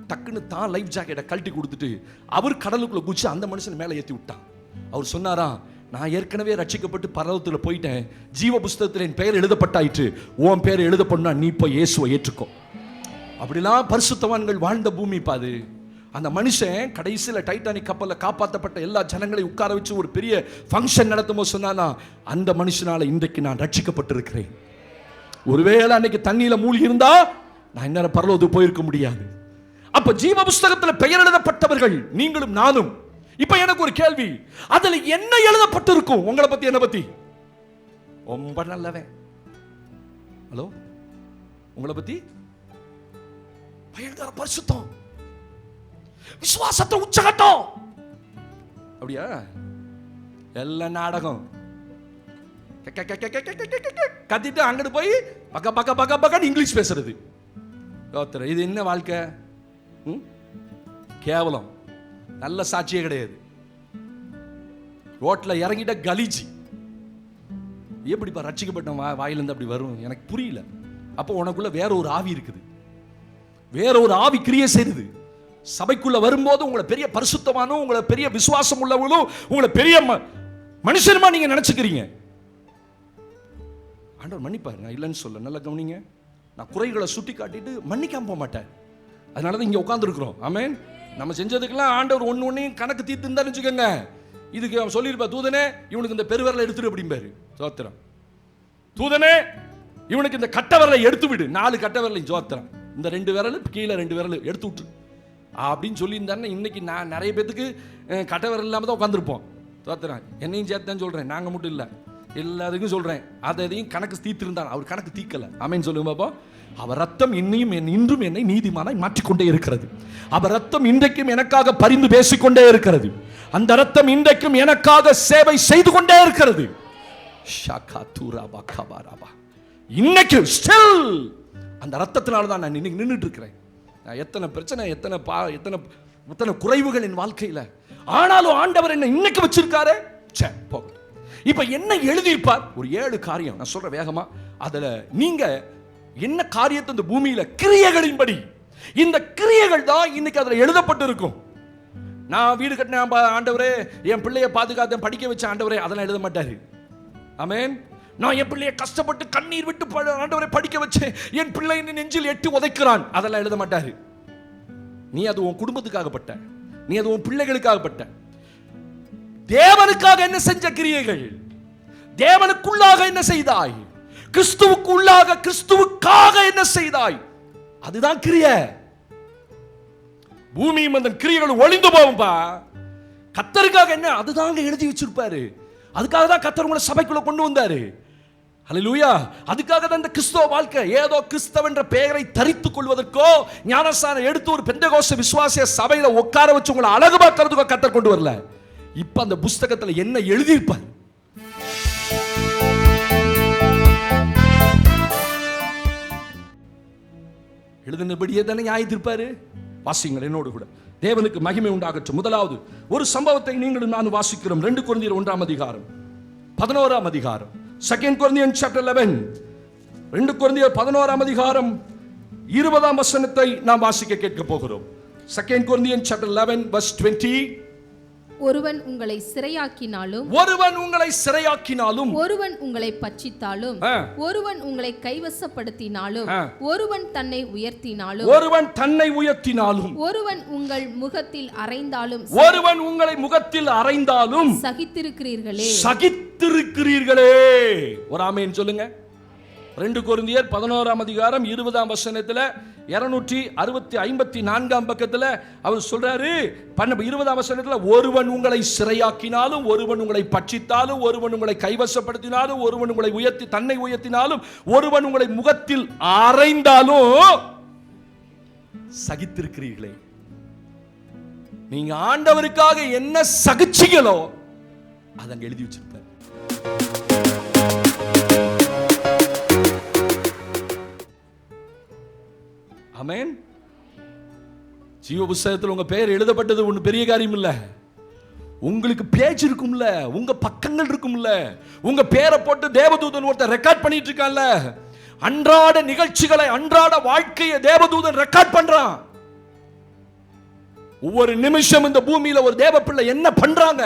டக்குன்னு தான் லைஃப் ஜாக்கெட்டை கழட்டி கொடுத்துட்டு அவர் கடலுக்குள்ள குச்சி அந்த மனுஷன் மேலே ஏற்றி விட்டான். அவர் சொன்னாரா, நான் ஏற்கனவே ரட்சிக்கப்பட்டு பரலோகத்துல போயிட்டேன், ஜீவ புஸ்தகத்தில் என் பெயர் எழுதப்பட்டாயிற்று, உன் பெயர் எழுதப்படனா நீ போய் இயேசுவை ஏற்றுக்கோ. அப்படிலாம் பரிசுத்தவான்கள் வாழ்ந்த பூமி பாது. அந்த மனுஷன் கடைசியில் டைட்டானிக் கப்பலில் காப்பாற்றப்பட்ட எல்லா ஜனங்களையும் உட்கார வச்சு ஒரு பெரிய ஃபங்க்ஷன் நடத்தும் போது சொன்னானா, அந்த மனுஷனால இன்றைக்கு நான் ரட்சிக்கப்பட்டிருக்கிறேன். ஒருவேளை அன்னைக்கு தண்ணியில மூழ்கி இருந்தா நான் இன்னும் பரலோகத்துக்கு போயிருக்க முடியாது. அப்ப ஜீவ புஸ்தகத்தில் பெயர் எழுதப்பட்டவர்கள் நீங்களும் நானும். இப்ப எனக்கு ஒரு கேள்வி, அதுல என்ன எழுதப்பட்டிருக்கும்? உங்களை பத்தி, என்ன பத்தி? ரொம்ப நல்லவன். ஹலோ, உங்களை பத்தி பயங்கர பரிசுத்தம், விசுவாசத்தை உச்சகட்டம். அப்படியா? எல்லா நாடகம் கத்திட்டு அங்கிட்டு போய் பக்க பக்க பக்க பக்க இங்கிலீஷ் பேசுறது. இது என்ன வாழ்க்கை? கேவலம். நல்ல சாட்சியே கிடையாது. ரோட்ல இறங்கிட்ட கலீஜி. எப்படிப்பா ரட்சிக்கப்பட்ட வாயிலிருந்து அப்படி வரும்? எனக்கு புரியல. அப்போ உனக்குள்ள வேற ஒரு ஆவி இருக்குது, வேற ஒரு ஆவி கிரியை செய்யுது. சபைக்குள்ள வரும்போது உங்களை பெரிய பரிசுத்தமானும் உங்களை பெரிய விசுவாசம் உள்ளவங்களும் உங்களை பெரிய மனுஷனுமா நீங்க நினைச்சுக்கிறீங்க. ஆண்டவர் மன்னிப்பாரு, நான் இல்லைன்னு சொல்ல. நல்லா கவனிங்க, நான் குறைகளை சுட்டி காட்டிட்டு மன்னிக்காம போக மாட்டேன். அதனாலதான் இங்க உட்கார்ந்து இருக்கிறோம். ஆமென். நம்ம செஞ்சதுக்கெல்லாம் ஆண்டவர் ஒன்னையும் கணக்கு தீர்த்து இருந்தான்னு வச்சுக்கோங்க. இதுக்கு அவன் சொல்லியிருப்பா, தூதனே இவனுக்கு இந்த பெருவரலை எடுத்துடு அப்படிம்பாரு. சோத்திரம். தூதனே இவனுக்கு இந்த கட்ட விரலை எடுத்து விடு. 4 கட்ட விரலையும் சோத்திரம். இந்த 2 விரல் கீழே 2 விரல் எடுத்து விட்டு அப்படின்னு சொல்லியிருந்தாருன்னா இன்னைக்கு நான் நிறைய பேத்துக்கு கட்ட விரல் இல்லாமல் தான் உட்காந்துருப்போம். சோத்திரம். என்னையும் சேர்த்து தான் சொல்றேன், நாங்க மட்டும் இல்லை, எல்லாத்துக்கும் சொல்றேன். அதையும் கணக்கு தீர்த்திருந்தான், அவர் கணக்கு தீர்க்கல. ஆமென் சொல்லுங்க பாப்பா. அவர் ரத்தம் இன்னும் இன்றும் என்னை நீதிமானாய் மாற்றிக்கொண்டே இருக்கிறது. அவர் ரத்தம் இன்றைக்கும் எனக்காக பரிந்து பேசிக்கொண்டே இருக்கிறது. அந்த ரத்தம் இன்றைக்கும் எனக்காக சேவை செய்து கொண்டே இருக்கிறது. இன்னைக்கு ஸ்டில் அந்த ரத்தத்தினால தான் நான் இன்னைக்கு நின்றுட்டு இருக்கிறேன். எத்தனை பிரச்சனை, எத்தனை குறைவுகள் என் வாழ்க்கையில, ஆனாலும் ஆண்டவர் என்ன இன்னைக்கு வச்சிருக்காரு. இப்ப என்ன எழுதியிருப்பார்? ஒரு 7 காரியம் நான் சொல்ற வேகமா. அதுல நீங்க என்ன காரியத்தை இந்த பூமியில கிரியைகளின்படி, இந்த கிரியைகள் தான் இன்னைக்கு அதுல எழுதப்பட்டு இருக்கும். நான் வீடு கட்டினேன் ஆண்டவரே, என் பிள்ளைய பாதுகாத்தேன், படிக்க வச்ச ஆண்டவரே, அதெல்லாம் எழுத மாட்டாரு. ஆமென். நான் என் பிள்ளைய கஷ்டப்பட்டு கண்ணீர் விட்டு ஆண்டவரை படிக்க வச்சேன், என் பிள்ளை நெஞ்சில் எட்டி உதைக்கிறான், அதெல்லாம் எழுத மாட்டாரு. நீ அது உன் குடும்பத்துக்காகப்பட்ட, நீ அது உன் பிள்ளைகளுக்காகப்பட்ட. தேவனுக்காக என்ன செஞ்ச கிரியைகள், தேவனுக்குள்ளாக என்ன செய்தாய், கிறிஸ்துவுக்குள்ளாக கிறிஸ்துவுக்காக என்ன செய்தாய், அதுதான் கிரியை. பூமியும் அந்த கிரியைகள் ஒளிந்து போகும்பா. கர்த்தருக்காக என்ன, அதுதாங்க எழுதி வச்சிருப்பாரு. அதுக்காக தான் கர்த்தர் உங்களை சபைக்குள்ள கொண்டு வந்தாரு. ஹல்லேலூயா. அதுக்காக தான் இந்த கிறிஸ்தவ வாழ்க்கை. ஏதோ கிறிஸ்தவ என்ற பெயரை தரித்துக் கொள்வதற்கோ, ஞானஸ்நானம் எடுத்து ஒரு பெந்தெகோஸ்து விசுவாசிய சபையில உட்கார வச்சு உங்களை அழகு பார்க்கிறதுக்கோ கர்த்தர் கொண்டு வரல. இப்ப அந்த புஸ்தகத்துல என்ன எழுதியிருப்பார், எழுதினபடியே தானே நியாயத்திருப்பாரு. வாசிங்கள் என்னோடு கூட. தேவனுக்கு மகிமை உண்டாகட்டும். முதலாவது ஒரு சம்பவத்தை நீங்களும் நான் வாசிக்கிறோம். 2 கொரிந்தியர் 1 அதிகாரம் 11 அதிகாரம். 2 Corinthians chapter 11. 2 கொரிந்தியர் 11 அதிகாரம் 20 வசனத்தை நாம் வாசிக்க கேட்க போகிறோம். 2 Corinthians chapter 11 verse 20. ஒருவன் உங்களை சிறையாக்கினாலும், ஒருவன் உங்களை சிறையாக்கினாலும், ஒருவன் உங்களை பட்சித்தாலும், ஒருவன் உங்களை கைவசப்படுத்தினாலும், ஒருவன் தன்னை உயர்த்தினாலும், ஒருவன் தன்னை உயர்த்தினாலும், ஒருவன் உங்கள் முகத்தில் அறைந்தாலும், ஒருவன் உங்களை முகத்தில் அறைந்தாலும் சகித்திருக்கிறீர்களே, சகித்திருக்கிறீர்களே. ஒரு ஆமென் சொல்லுங்க. 2 கொரிந்தியர் 11 அதிகாரம் 20 வசனத்துல 254 பக்கத்துல அவர் சொல்றாரு, 20 வசனத்துல, ஒருவன் உங்களை சிறையாக்கினாலும், ஒருவன் உங்களை பட்சித்தாலும், ஒருவன் உங்களை கைவசப்படுத்தினாலும், ஒருவன் உங்களை உயர்த்தி தன்னை உயர்த்தினாலும், ஒருவன் உங்களை முகத்தில் அறைந்தாலும் சகித்திருக்கிறீர்களே. நீங்க ஆண்டவருக்காக என்ன சகிச்சீங்களோ அதை அங்க எழுதி வச்சிருப்பார். ஆமென். ஜீவ புஸ்தகத்தில் உங்க பெயர் எழுதப்பட்டது ஒண்ணு பெரிய காரியம் இல்ல. உங்களுக்கு பேஜ் இருக்கும்ல, உங்க பக்கங்கள் இருக்கும்ல, உங்க பேரை போட்டு தேவதூதன் ஒருத்தர் ரெக்கார்ட் பண்ணிட்டு இருக்கான்ல. அன்றாட நிகழ்ச்சிகளை, அன்றாட வாழ்க்கையை தேவதூதன் ரெக்கார்ட் பண்றான். ஒவ்வொரு நிமிஷம் இந்த பூமியில ஒரு தேவ பிள்ளை என்ன பண்றாங்க,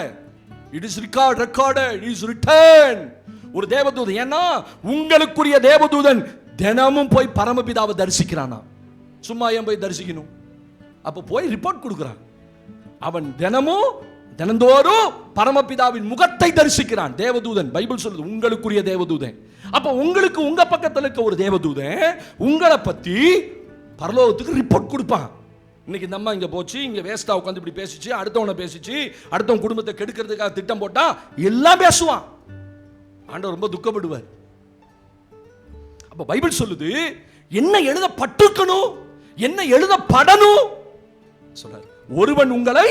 it is recorded, it is written. ஒரு தேவதூதன், ஏன்னா உங்களுக்குரிய தேவதூதன் தினமும் போய் பரமபிதாவை தரிசிக்கிறானா. சும்மா ஏன் போய் தரிசிக்கணும், அப்ப போய் ரிப்போர்ட் கொடுக்கிறான். அவன் தினந்தோறும் பரமபிதாவின் முகத்தை தரிசிக்கிறான். தேவதூதன், பைபிள் சொல்லுது உங்களுக்குரிய தேவதூதன். அப்ப உங்களுக்கு உங்க பக்கத்துல இருக்க ஒரு தேவதூதன் உங்களை பத்தி பரலோகத்துக்கு ரிப்போர்ட் கொடுப்பான். இன்னைக்கு இந்த அம்மா இங்க போச்சு, இங்க வேஸ்டா உட்காந்து இப்படி பேசிச்சு, அடுத்தவனை பேசிச்சு, அடுத்தவன் குடும்பத்தை கெடுக்கிறதுக்காக திட்டம் போட்டா எல்லாம் பேசுவான். ஆண்டவர் ரொம்ப துக்கப்படுவார். அப்ப பைபிள் சொல்லுது என்ன எழுதப்பட்டிருக்கணும், என்ன எழுதப்படணும் சொல்றாரு. ஒருவன் உங்களை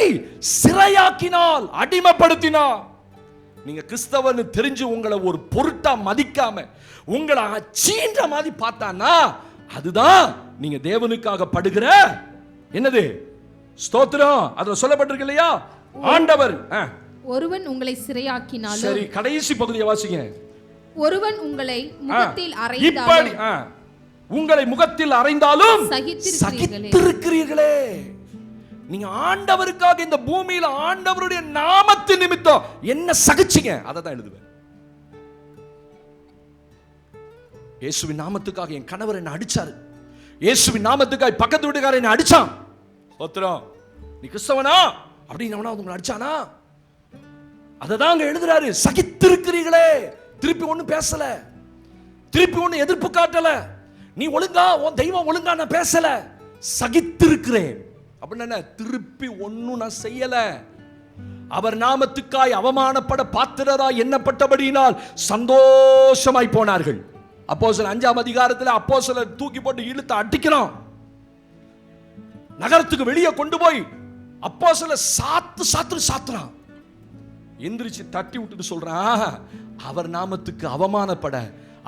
சிறையாக்கினால், அடிமைப்படுத்தினால், நீங்க கிறிஸ்தவன் தெரிஞ்சு உங்களை ஒரு பொருட்டா மதிக்காம உங்களை சீன்ற மாதிரி பார்த்தானா, அதுதான் நீங்க தேவனுக்காக படுகிற என்னது ஸ்தோத்திரம். அதுல சொல்லப்பட்டிருக்கு இல்லையா, ஆண்டவர். ஒருவன் உங்களை சிறையாக்கினாலும், சரி கடைசி பகுதியை வாசிங்க. ஒருவன் உங்களை முகத்தில் அறைந்தாலும், உங்களை முகத்தில் அறைந்தாலும் சகித்திருக்கிறீர்களே. நீங்க ஆண்டவருக்காக இந்த பூமியில ஆண்டவருடைய நாமத்தின் நிமித்தம் என்ன சகிச்சீங்க, அதை தான் எழுதுவேன். இயேசுவின் நாமத்துக்காக என் கணவர் என்ன அடிச்சாரு, இயேசுவின் நாமத்துக்காக பக்கத்து வீட்டுக்காரர் என்ன அடிச்சான். சோத்திரம். நீ கிறிஸ்தவனா அப்படின்னு உங்களை அடிச்சானா, அதை தான் அங்க எழுதுறாரு. சகித்திருக்கிறீர்களே. திருப்பி ஒன்னும் பேசல, திருப்பி ஒன்னு எதிர்ப்பு காட்டல, நீ ஒழுங்கா உன் தெய்வம் ஒழுங்கா நான் பேசல, சகித்திருக்கிறேன் அப்படின்னா திருப்பி ஒன்னும் நான் செய்யல. அவர் நாமத்துக்காய் அவமானப்பட பாத்திரராய் எண்ணப்பட்டபடியினால் சந்தோஷமாய் போனார்கள். அப்போஸ்தலர் 5 அதிகாரத்தில் அப்போஸ்தலர் தூக்கி போட்டு இழுத்து அடிக்கிறான். நகரத்துக்கு வெளியே கொண்டு போய் அப்போஸ்தலர் சாத்துறான். எந்திரிச்சு தட்டி விட்டுட்டு சொல்றான், அவர் நாமத்துக்கு அவமானப்பட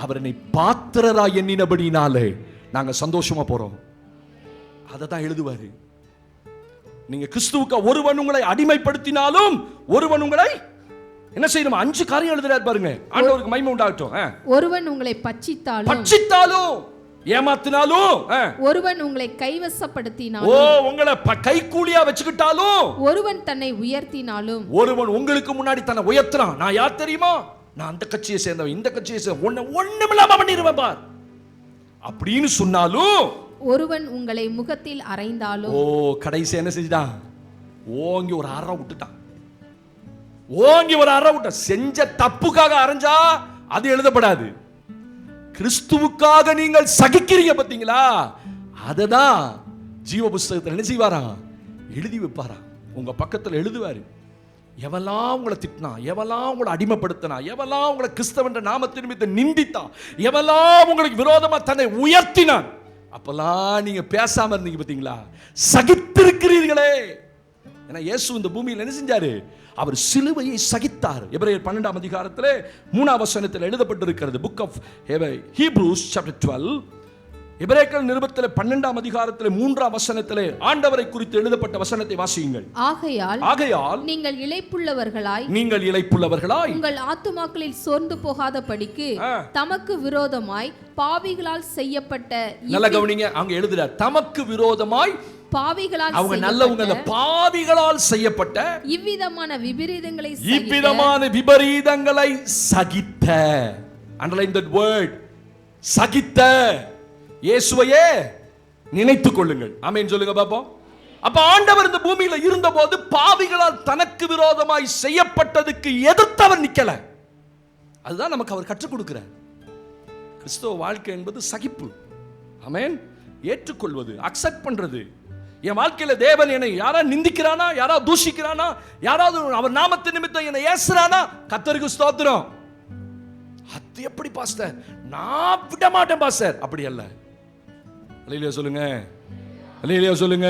அவர் என்னை பாத்திரராய் எண்ணினபடினாலே நாங்க சந்தோஷமா போறோம். அதை தான் எழுதுவாரு. நீங்க கிறிஸ்துவுக்கு ஒருவன் உங்களை அடிமைப்படுத்தினாலும், ஒருவன் உங்களை என்ன செய்யணும், 5 காரியம் எழுதுறாரு பாருங்க. ஆண்டவருக்கு மகிமை உண்டாகட்டும். ஒருவன் உங்களை பட்சித்தாலும், ஏமாத்தினாலும், ஒருவன் உங்களை ஓ கைவசப்படுத்தினாலும், உங்களை கைக்கூலியா வச்சுக்கிட்டாலும், ஒருவன் தன்னை உயர்த்தினாலும், ஒருவன் உங்களுக்கு முன்னாடி தன்னை உயர்த்துறான். நான் யார் தெரியுமா? நான் அந்த கட்சியை சேர்ந்தவன், இந்த கட்சியை சேர்ந்த, ஒண்ணுமில்லாம பண்ணிடுவேன் பார் அப்படின்னு சொன்னாலும், ஒருவன் உங்களை முகத்தில் அறைந்தாலும், ஓ கடைசி என்ன செஞ்சுட்டான்? ஓங்கி ஒரு அறை விட்டுட்டான். ஓங்கி ஒரு அறை விட்ட. செஞ்ச தப்புக்காக அரைஞ்சா அது எழுதப்படாது. கிறிஸ்துவுக்காக நீங்கள் சகிக்கிறீங்க பாத்தீங்களா, அததான் ஜீவ புஸ்தகத்தில் என்ன செய்வாராம்? எழுதி வைப்பாராம். உங்க பக்கத்தில் எழுதுவாரு. எவெல்லாம் உங்களை திட்டினா, எவெல்லாம் உங்களை அடிமைப்படுத்தினா, எவெல்லாம் உங்களை கிறிஸ்தவன்ற நாமத்தின் நிமித்தம் நிந்தித்தான், எவெல்லாம் உங்களுக்கு விரோதமா தன்னை உயர்த்தினான், அப்பெல்லாம் நீங்க பேசாம இருந்தீங்க பாத்தீங்களா, சகித்திருக்கிறீர்களே. ஏன்னா இயேசு இந்த பூமியில் என்ன செஞ்சாரு? அவர் சிலுவையை சகித்தார். எபிரேயர் 12ஆம் அதிகாரத்திலே 3ஆம் வசனத்தில் எழுதப்பட்டிருக்கிறது. புக் ஆஃப் ஹீப்ரூஸ் சாப்டர் 12, எபிரேயர் நிருபத்திலே 12ஆம் அதிகாரத்திலே 3ஆம் வசனத்திலே ஆண்டவரை குறித்து எழுதப்பட்ட வசனத்தை வாசியுங்கள். ஆகையால் நீங்கள் இளைப்புள்ளவர்களாய் உங்கள் ஆத்துமாக்களில் சோர்ந்து போகாதபடிக்கு தமக்கு விரோதமாய் பாவிகளால் செய்யப்பட்ட, நல்ல கவனிங்க, அங்க எழுதுறார் தமக்கு விரோதமாய் பாவிகளால், அவங்க நல்லவங்க பாவிகளால் செய்யப்பட்ட இவ்விதமான விபரீதங்களை சகித்த, அண்டர்லைன் தட் வேர்ட், சகித்த இயேசுவையே நினைத்துக் கொள்ளுங்கள். ஆமென் சொல்லுங்க பாப்போம். அப்ப ஆண்டவர் இந்த பூமியில இருந்தபோது பாவிகளால் தனக்கு விரோதமாய் செய்யப்பட்டதுக்கு எதிர்த்தவர் நிக்கல. அதுதான் நமக்கு அவர் கற்றுக் கொடுக்கிறார். கிறிஸ்தவ வாழ்க்கை என்பது சகிப்பு. ஆமென். ஏற்றுக்கொள்வது, அக்செப்ட் பண்றது. என் வாழ்க்கையில தேவன் என்னை யாராவது நிந்திக்கிறானா, யாராவது தூஷிக்கிறானா, யாராவது அவர் நாமத்தின் நிமித்தம் என்னை ஏசுறானா, கர்த்தருக்கு ஸ்தோத்திரம். அது எப்படி பாஸ்டர்? நான் விட மாட்டேன் பாஸ்டர். அப்படி அல்ல. அல்லேலூயா சொல்லுங்க, அல்லேலூயா சொல்லுங்க.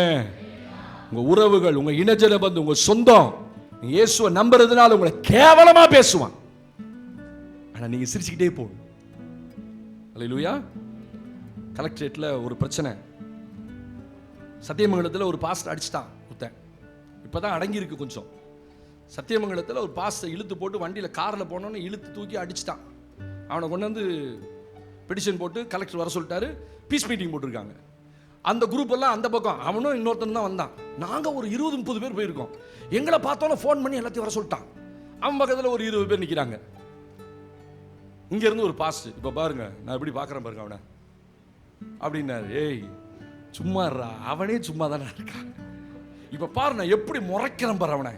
உங்க உறவுகள், உங்க இனஜன பந்து, உங்க சொந்தம் இயேசுவை நம்புறதுனால உங்களை கேவலமா பேசுவான். ஆனா நீங்க சிரிச்சுக்கிட்டே போ. அல்லேலூயா. கலெக்டரேட்ல ஒரு பிரச்சனை. சத்தியமங்கலத்தில் ஒரு பாஸ்டர் அடிச்சிட்டான் குத்தன். இப்போதான் அடங்கி இருக்கு கொஞ்சம். சத்தியமங்கலத்தில் ஒரு பாஸ்டர் இழுத்து போட்டு வண்டியில் காரில் போனோன்னு இழுத்து தூக்கி அடிச்சிட்டான். அவனை கொண்டு வந்து பெடிஷன் போட்டு கலெக்டர் வர சொல்லிட்டாரு. பீஸ் மீட்டிங் போட்டிருக்காங்க. அந்த குரூப் எல்லாம் அந்த பக்கம், அவனும் இன்னொருத்தன் தான் வந்தான். நாங்கள் ஒரு 20-30 பேர் போயிருக்கோம். எங்களை பார்த்தோன்னே ஃபோன் பண்ணி எல்லாத்தையும் வர சொல்லிட்டான். அவன் பக்கத்தில் ஒரு 20 பேர் நிற்கிறாங்க. இங்கேருந்து ஒரு பாஸ்டர், இப்போ பாருங்க நான் எப்படி பார்க்குறேன் பாருங்க அவனை அப்படின்னாரு. ஏய் சும்மாறா, அவனே சும்மா தானே இருக்கான். இப்போ பாரு நான் எப்படி முறைக்கிறேன் பாரு அவனை.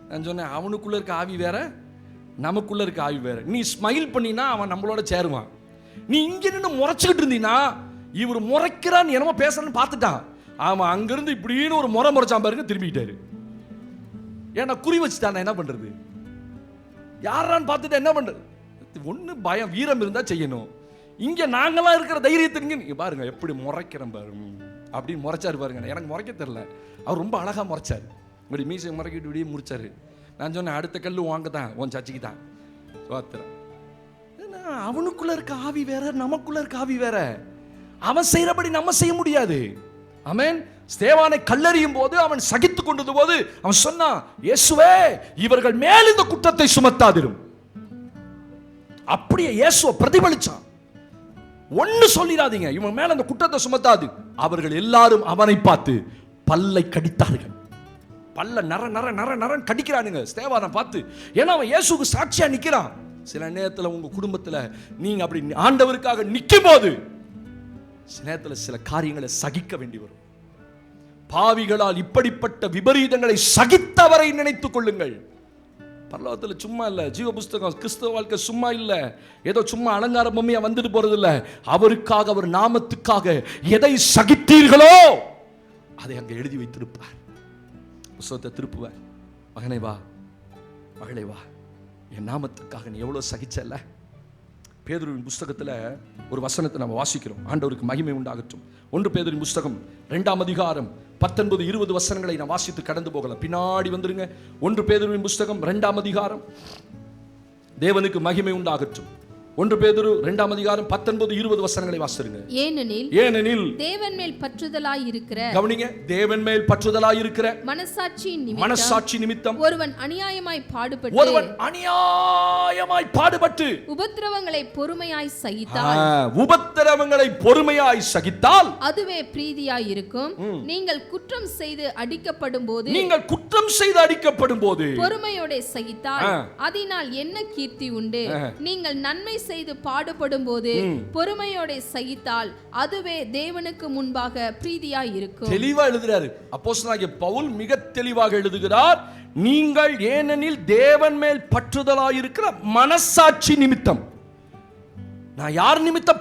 நான் சொன்னேன், அவனுக்குள்ள இருக்க ஆவி வேற, நமக்குள்ள இருக்க ஆவி வேற. நீ ஸ்மைல் பண்ணினா அவன் நம்மளோட சேருவான். நீ இங்க நின்று முறைச்சிக்கிட்டு இருந்தீனா, இவர் முறைக்கிறான்னு என்னமோ பேசுறேன்னு பார்த்துட்டான். அவன் அங்கிருந்து இப்படின்னு ஒரு முறைச்சான் பாருங்க, திரும்பிக்கிட்டாரு. ஏன்னா குறி வச்சுட்டான். என்ன பண்றது? யாரான்னு பார்த்துட்டு என்ன பண்றது? ஒண்ணு பயம், வீரம் இருந்தா செய்யணும். இங்க நாங்களாம் இருக்கிற தைரியத்துக்கு நீங்க பாருங்க எப்படி முறைக்கிறேன் பாருங்க அப்படின்னு முறைச்சாரு பாருங்க. எனக்கு முறைக்க தெரியல, அவர் ரொம்ப அழகா முறைச்சாரு. இப்படி மீசை முறைக்கிட்டு இப்படியே முடிச்சாரு. நான் சொன்னேன், அடுத்த கல்லு வாங்க தான், உன் சர்ச்சைக்கு தான். அவனுக்குள்ள இருக்க ஆவி வேற, நமக்குள்ள இருக்க ஆவி வேற. அவன் செய்யறபடி நம்ம செய்ய முடியாது. ஆமென். ஸ்தேவானை கல்லறியும் போது அவன் சகித்துக் கொண்டது போது அவன் சொன்னான், இயேசுவே இவர்கள் மேல் இந்த குற்றத்தை சுமத்தாதிரும். அப்படியே இயேசுவை பிரதிபலிச்சான். ஒன்னு சொல்லிடாதீங்க, இவன் மேல அந்த குற்றத்தை சுமத்தாது. அவர்கள் எல்லாரும் அவனை பார்த்து பல்லை கடித்தார்கள். பல்ல நர நர நர நரன் கடிக்கிறானுங்க ஸ்தேவானை பார்த்து. ஏன்னா அவன் இயேசுக்கு சாட்சியா நிக்கிறான். சில நேரத்தில் உங்க குடும்பத்தில் நீங்க அப்படி ஆண்டவருக்காக நிற்கும் போது சில நேரத்தில் சில காரியங்களை சகிக்க வேண்டி வரும். பாவிகளால் இப்படிப்பட்ட விபரீதங்களை சகித்தவரை நினைத்துக் கொள்ளுங்கள். பரலோகத்தில் சும்மா இல்லை. ஜீவ புஸ்தகம், கிறிஸ்தவ வாழ்க்கை சும்மா இல்லை. ஏதோ சும்மா அலங்கார பொம்மையா வந்துட்டு போறது இல்லை. அவருக்காக, அவர் நாமத்துக்காக எதை சகித்தீர்களோ அதை அங்க எழுதி வைத்திருப்பார். புஸ்தகத்தை திருப்புவார். மகனே வா, மகளே வா, என் நாமத்துக்காக நீ எவ்வளவு சகிச்சல்ல. பேதுருவின் புஸ்தகத்தில் ஒரு வசனத்தை நம்ம வாசிக்கிறோம். ஆண்டவருக்கு மகிமை உண்டாகட்டும். 1 பேதுருவின் புஸ்தகம் 2ஆம் அதிகாரம் 19-20 வசனங்களை நான் வாசித்து கடந்து போகலாம். பின்னாடி வந்துருங்க. 1 பேதுருவின் புஸ்தகம் 2ஆம் அதிகாரம். தேவனுக்கு மகிமை உண்டாகட்டும். 1 பேதுரு 2ஆம் அதிகாரம் 19-20 வசனங்களை வாசிருங்க. ஏனெனில் தேவன் மேல் பற்றுதலாய் இருக்கிற, கவனிங்க, தேவன் மேல் பற்றுதலாய் இருக்கிற மனசாட்சி நிமித்தம் ஒருவன் அநியாயமாய் பாடுபட்டு உபத்திரவங்களை பொறுமையாய் சகித்தால் அதுவே பிரீதியாய் இருக்கும். நீங்கள் குற்றம் செய்து அடிக்கப்படும் போது பொறுமையோட சகித்தால் அதனால் என்ன கீர்த்தி உண்டு? நீங்கள் நன்மை செய்து பாடுபடும் போது பொறுமையோட சகித்தால் அதுவே தேவனுக்கு முன்பாக பிரீதியாய் இருக்கும். தெளிவா எழுதுறாரு அப்போஸ்தலனாகிய பவுல், மிக தெளிவாக எழுதுகிறார். நீங்கள் ஏனெனில் தேவன் மேல் பற்றுதலாய் இருக்கிற மனசாட்சி நிமித்தம். நான் யார் நிமித்தம்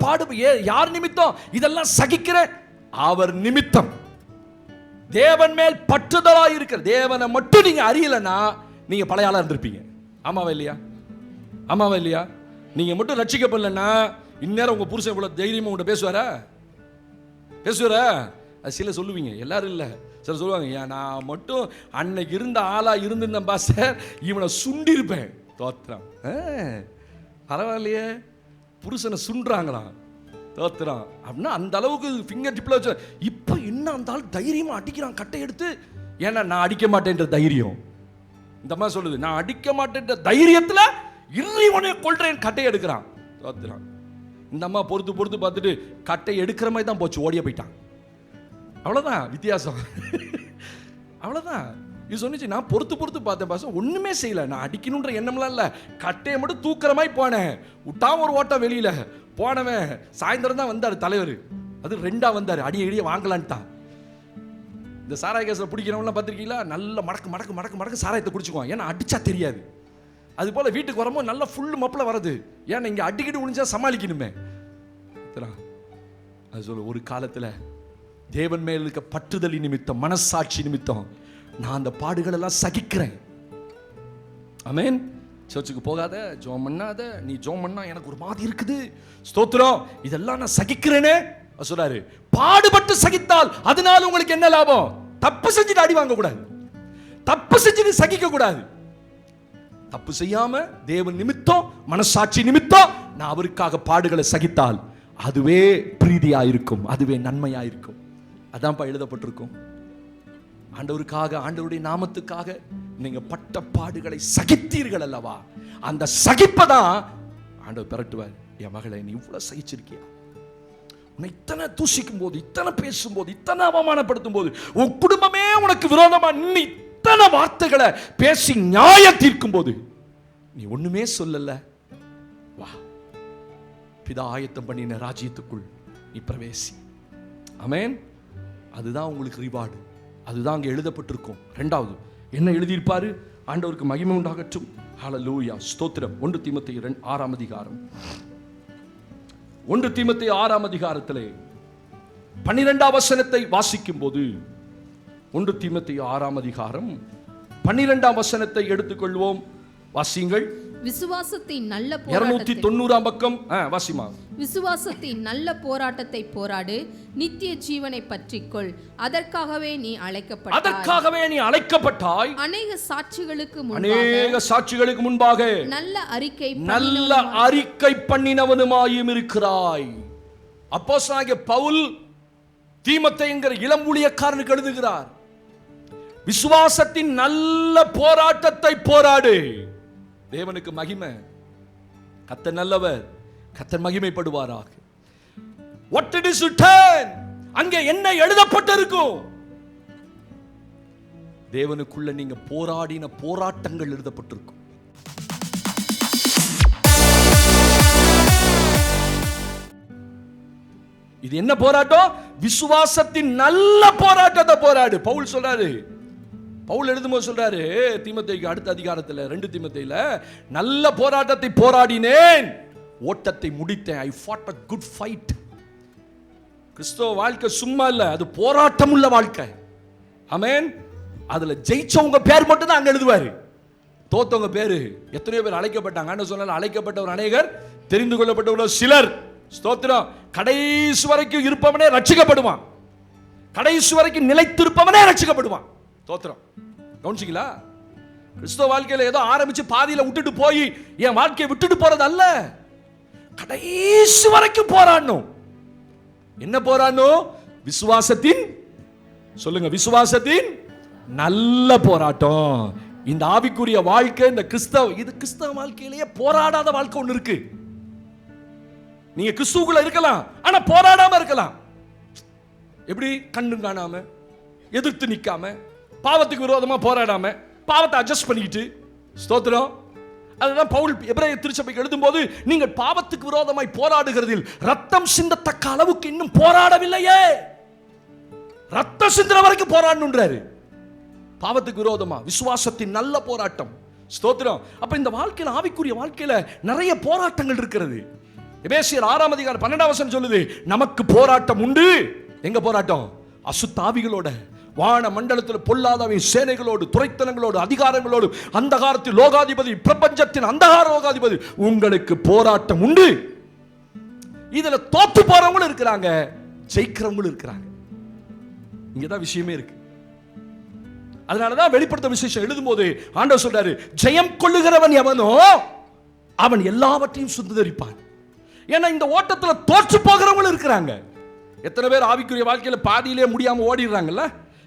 யார் நிமித்தம் இதெல்லாம் சகிக்கிறேன்? அவர் நிமித்தம். தேவன் மேல் பற்றுதலாய் இருக்கிற தேவனை மட்டும் நீங்க அறியலனா நீங்க பழைய ஆளா இருந்திருப்பீங்க. ஆமாவா இல்லையா? நீங்க மட்டும் ரட்சிக்கப்படலன்னா இந்நேரம் உங்க புருஷன் இவ்வளவு தைரியமா உங்கள்கிட்ட பேசுவாரா? அது சில சொல்லுவீங்க, எல்லாரும் இல்லை, சில சொல்லுவாங்க, ஏன் நான் மட்டும் அன்னைக்கு இருந்த ஆளா இருந்திருந்தேன் பாஸ்டர், இவனை சுண்டிருப்பேன். தோத்திரம். பரவாயில்லையே, புருஷனை சுண்டுறாங்களாம். தோத்திரம் அப்படின்னா அந்த அளவுக்கு ஃபிங்கர் டிப்ல வச்சு இப்போ என்ன இருந்தாலும் தைரியமா அடிக்கிறான் கட்டை எடுத்து. ஏன்னா நான் அடிக்க மாட்டேன்ற தைரியம். இந்த மாதிரி சொல்லுது, நான் அடிக்க மாட்டேன்ற தைரியத்துல இறைவனை கொள்றேன் கட்டை எடுக்கிறான். தோத்திரம். இந்த அம்மா பொறுத்து பார்த்துட்டு கட்டை எடுக்கிற மாதிரி தான் போச்சு, ஓடிய போயிட்டான். அவ்வளோதான் வித்தியாசம். அவ்வளோதான். இது சொன்னிச்சு, நான் பொறுத்து பார்த்தேன் பாசம், ஒன்றுமே செய்யலை, நான் அடிக்கணுன்ற எண்ணம்லாம் இல்லை, கட்டையை மட்டும் தூக்குற மாதிரி போனேன். விட்டாம ஒரு ஓட்டம் வெளியில் போனவன் சாயந்தரம் தான் வந்தார் தலைவர். அது 2ஆ வந்தார், அடியே வாங்கலான்ட்டான். இந்த சாராய கேஸில் பிடிக்கிறவங்களாம் பார்த்துருக்கீங்களா? நல்ல மடக்கு சாராயத்தை குடிச்சுக்குவான், ஏன்னா அடிச்சா தெரியாது. அது போல் வீட்டுக்கு வரும்போது நல்லா ஃபுல்லு மப்பில் வரது, ஏன்னா இங்கே அடிக்கடி ஒழிஞ்சா சமாளிக்கணுமே. அது சொல்ல, ஒரு காலத்தில் தேவன் மேல் இருக்க பற்றுதல் நிமித்தம், மனசாட்சி நிமித்தம் நான் அந்த பாடுகள் எல்லாம் சகிக்கிறேன். ஆமென். சர்ச்சுக்கு போகாத, ஜோம் பண்ணாத, நீ ஜோம் பண்ணா எனக்கு ஒரு மாதிரி இருக்குது, ஸ்தோத்திரம், இதெல்லாம் நான் சகிக்கிறேனே சொல்றாரு. பாடுபட்டு சகித்தால் அதனால உங்களுக்கு என்ன லாபம்? தப்பு செஞ்சுட்டு அடி வாங்க கூடாது, தப்பு செஞ்சுட்டு சகிக்க கூடாது. தப்பு செய்யாம தேவன் நிமித்தம், மனசாட்சி நிமித்தம் நான் அவருக்காக பாடுகளை சகித்தால் அதுவே பிரீதியாயிருக்கும், அதுவே நன்மையாயிருக்கும். அதான்ப்பா எழுதப்பட்டிருக்கும். ஆண்டவருக்காக, ஆண்டவருடைய நாமத்துக்காக நீங்க பட்ட பாடுகளை சகித்தீர்கள் அல்லவா, அந்த சகிப்பதான் ஆண்டவர் பெறட்டுவார். என் மகளை, நீ இவ்வளவு சகிச்சிருக்கியா? உன்னை இத்தனை தூசிக்கும் போது, இத்தனை பேசும்போது, இத்தனை அவமானப்படுத்தும் போது, உன் குடும்பமே உனக்கு விரோதமா நின்று இத்தனை வார்த்தைகளை பேசி நியாயம் தீர்க்கும் போது நீ ஒண்ணுமே சொல்லல, வா, பிதா ஆயத்தம் பண்ணின ராஜ்யத்துக்குள் நீ பிரவேசி. ஆமென். அதுதான் உங்களுக்கு ரிவார்டு. அதுதான் அங்கே எழுதப்பட்டிருக்கும். 2வது என்ன எழுதியிருப்பாரு? ஆண்டவருக்கு மகிமை உண்டாகட்டும். ஹல்லேலூயா, ஸ்தோத்திரம். 1 தீமோத்தேயு 6ஆம் அதிகாரம், 1 தீமோத்தேயு 6ஆம் அதிகாரத்திலே 12ஆம் வசனத்தை வாசிக்கும் போது, 1 தீமோத்தேயு 6ஆம் அதிகாரம் 12ஆம் வசனத்தை எடுத்துக்கொள்வோம். வாசியுங்கள். விசுவாசத்தின் நல்ல 290ஆம் பக்கம் வாசிமா. விசுவாசத்தின் நல்ல போராட்டத்தை போராடு, நித்திய ஜீவனை பற்றிக்கொள், அதற்காகவே நீ அழைக்கப்பட்டாய். அநேக சாட்சிகளுக்கு முன்பாக நல்ல அறிக்கை பண்ணினவனுமாயும் இருக்கிறாய். அப்போஸ்தலனாகிய பவுல் தீமோத்தேயுங்கிற இளம் ஊழியக்காரனுக்கு எழுதுகிறார், விசுவாசத்தின் நல்ல போராட்டத்தை போராடு. தேவனுக்கு மகிமை. கர்த்தர் நல்லவர், கர்த்தர் மகிமைப்படுவாராக. What it is written, அங்கே என்ன எழுதப்பட்டிருக்கும்? தேவனுக்குள்ள நீங்க போராடின போராட்டங்கள் எழுதப்பட்டிருக்கும். இது என்ன போராட்டம்? விசுவாசத்தின் நல்ல போராட்டத்தை போராடு. பவுல் சொல்றாரு. பவுல் எழுதும்போது சொல்றாரு தீமோத்தேயுக்கு அடுத்த அதிகாரத்தில் 2 தீமோத்தேயுல, நல்ல போராட்டத்தை போராடினேன், ஓட்டத்தை முடித்தேன். I fought a good fight. கிறிஸ்தவ வாழ்க்கை சும்மா இல்ல, அது போராட்டம் உள்ள வாழ்க்கை. ஆமென். அதுல ஜெயிச்சவங்க பேர் மட்டும் தான் அங்க எழுதுவாரு, தோத்தவங்க பேரு. எத்தனையோ பேர் அழைக்கப்பட்டாங்க. ஆண்டவர் சொன்னார், அழைக்கப்பட்டவர் அநேகர், தெரிந்து கொள்ளப்பட்டவர் சிலர். ஸ்தோத்திரம். கடைசி வரைக்கும் இருப்பவனே ரட்சிக்கப்படுவான், கடைசி வரைக்கும் நிலைத்திருப்பவனே ரட்சிக்கப்படுவான். ஸ்தோத்திரம். கவனிச்சிங்களா? கிறிஸ்தவ வாழ்க்கையில ஏதோ ஆரம்பிச்சு பாதியில விட்டுட்டு போய் என் வாழ்க்கையை விட்டுட்டு போறது அல்ல. கடைசி வரைக்கும் போராடணும். என்ன போராடணும்? விசுவாசத்தின், சொல்லுங்க, விசுவாசத்தின் நல்ல போராட்டம். இந்த ஆவிக்குரிய வாழ்க்கை, இந்த கிறிஸ்தவ வாழ்க்கையிலேயே போராடாத வாழ்க்கை ஒண்ணு இருக்கு. நீங்க கிறிஸ்துவுக்குள்ள இருக்கலாம், ஆனா போராடாம இருக்கலாம். எப்படி? கண்ணு காணாம, எதிர்த்து நிக்காம, பாவத்துக்கு விரோதமா போராடாம, பாவத்தை அட்ஜஸ்ட் பண்ணிக்கிட்டு. ஸ்தோத்திரம். அதுதான் பவுல் எபிரேய திருச்சபைக்கு எழுதும்போது, நீங்கள் பாவத்துக்கு விரோதமாய் போராடுகிறதில் ரத்தம் சிந்தத்தக்க அளவுக்கு இன்னும் போராடவில்லையே. ரத்தம் சிந்துற வரைக்கும் போராடணுன்றாரு. பாவத்துக்கு விரோதமா விசுவாசத்தின் நல்ல போராட்டம். ஸ்தோத்திரம். அப்ப இந்த வாழ்க்கையில, ஆவிக்குரிய வாழ்க்கையில நிறைய போராட்டங்கள் இருக்கிறது. எபேசியர் 6:12 சொல்லுது, நமக்கு போராட்டம் உண்டு. எங்க போராட்டம்? அசுத்தாவிகளோட, வான மண்டலத்தில் பொல்லாதவை சேனைகளோடு, துரைத்தனங்களோடு, அதிகாரங்களோடு, அந்தகாரத்தில் லோகாதிபதி, பிரபஞ்சத்தின் அந்தகார லோகாதிபதி. உங்களுக்கு போராட்டம் உண்டு. இதுல தோத்து போறவங்களும் இருக்கிறாங்க, ஜெயிக்கிறவங்களும் இருக்கிறாங்க. இங்கதான் விஷயமே இருக்கு. அதனாலதான் வெளிப்படுத்த விசேஷம் எழுதும்போது ஆண்டவர் சொல்றாரு, ஜெயம் கொள்ளுகிறவன் எவனோ அவன் எல்லாவற்றையும் சுதந்தரிப்பான். ஏன்னா இந்த ஓட்டத்துல தோற்று போகிறவங்களும் இருக்கிறாங்க. எத்தனை பேர் ஆவிக்குரிய வாழ்க்கையில பாதியிலே முடியாம ஓடிடுறாங்கல்ல,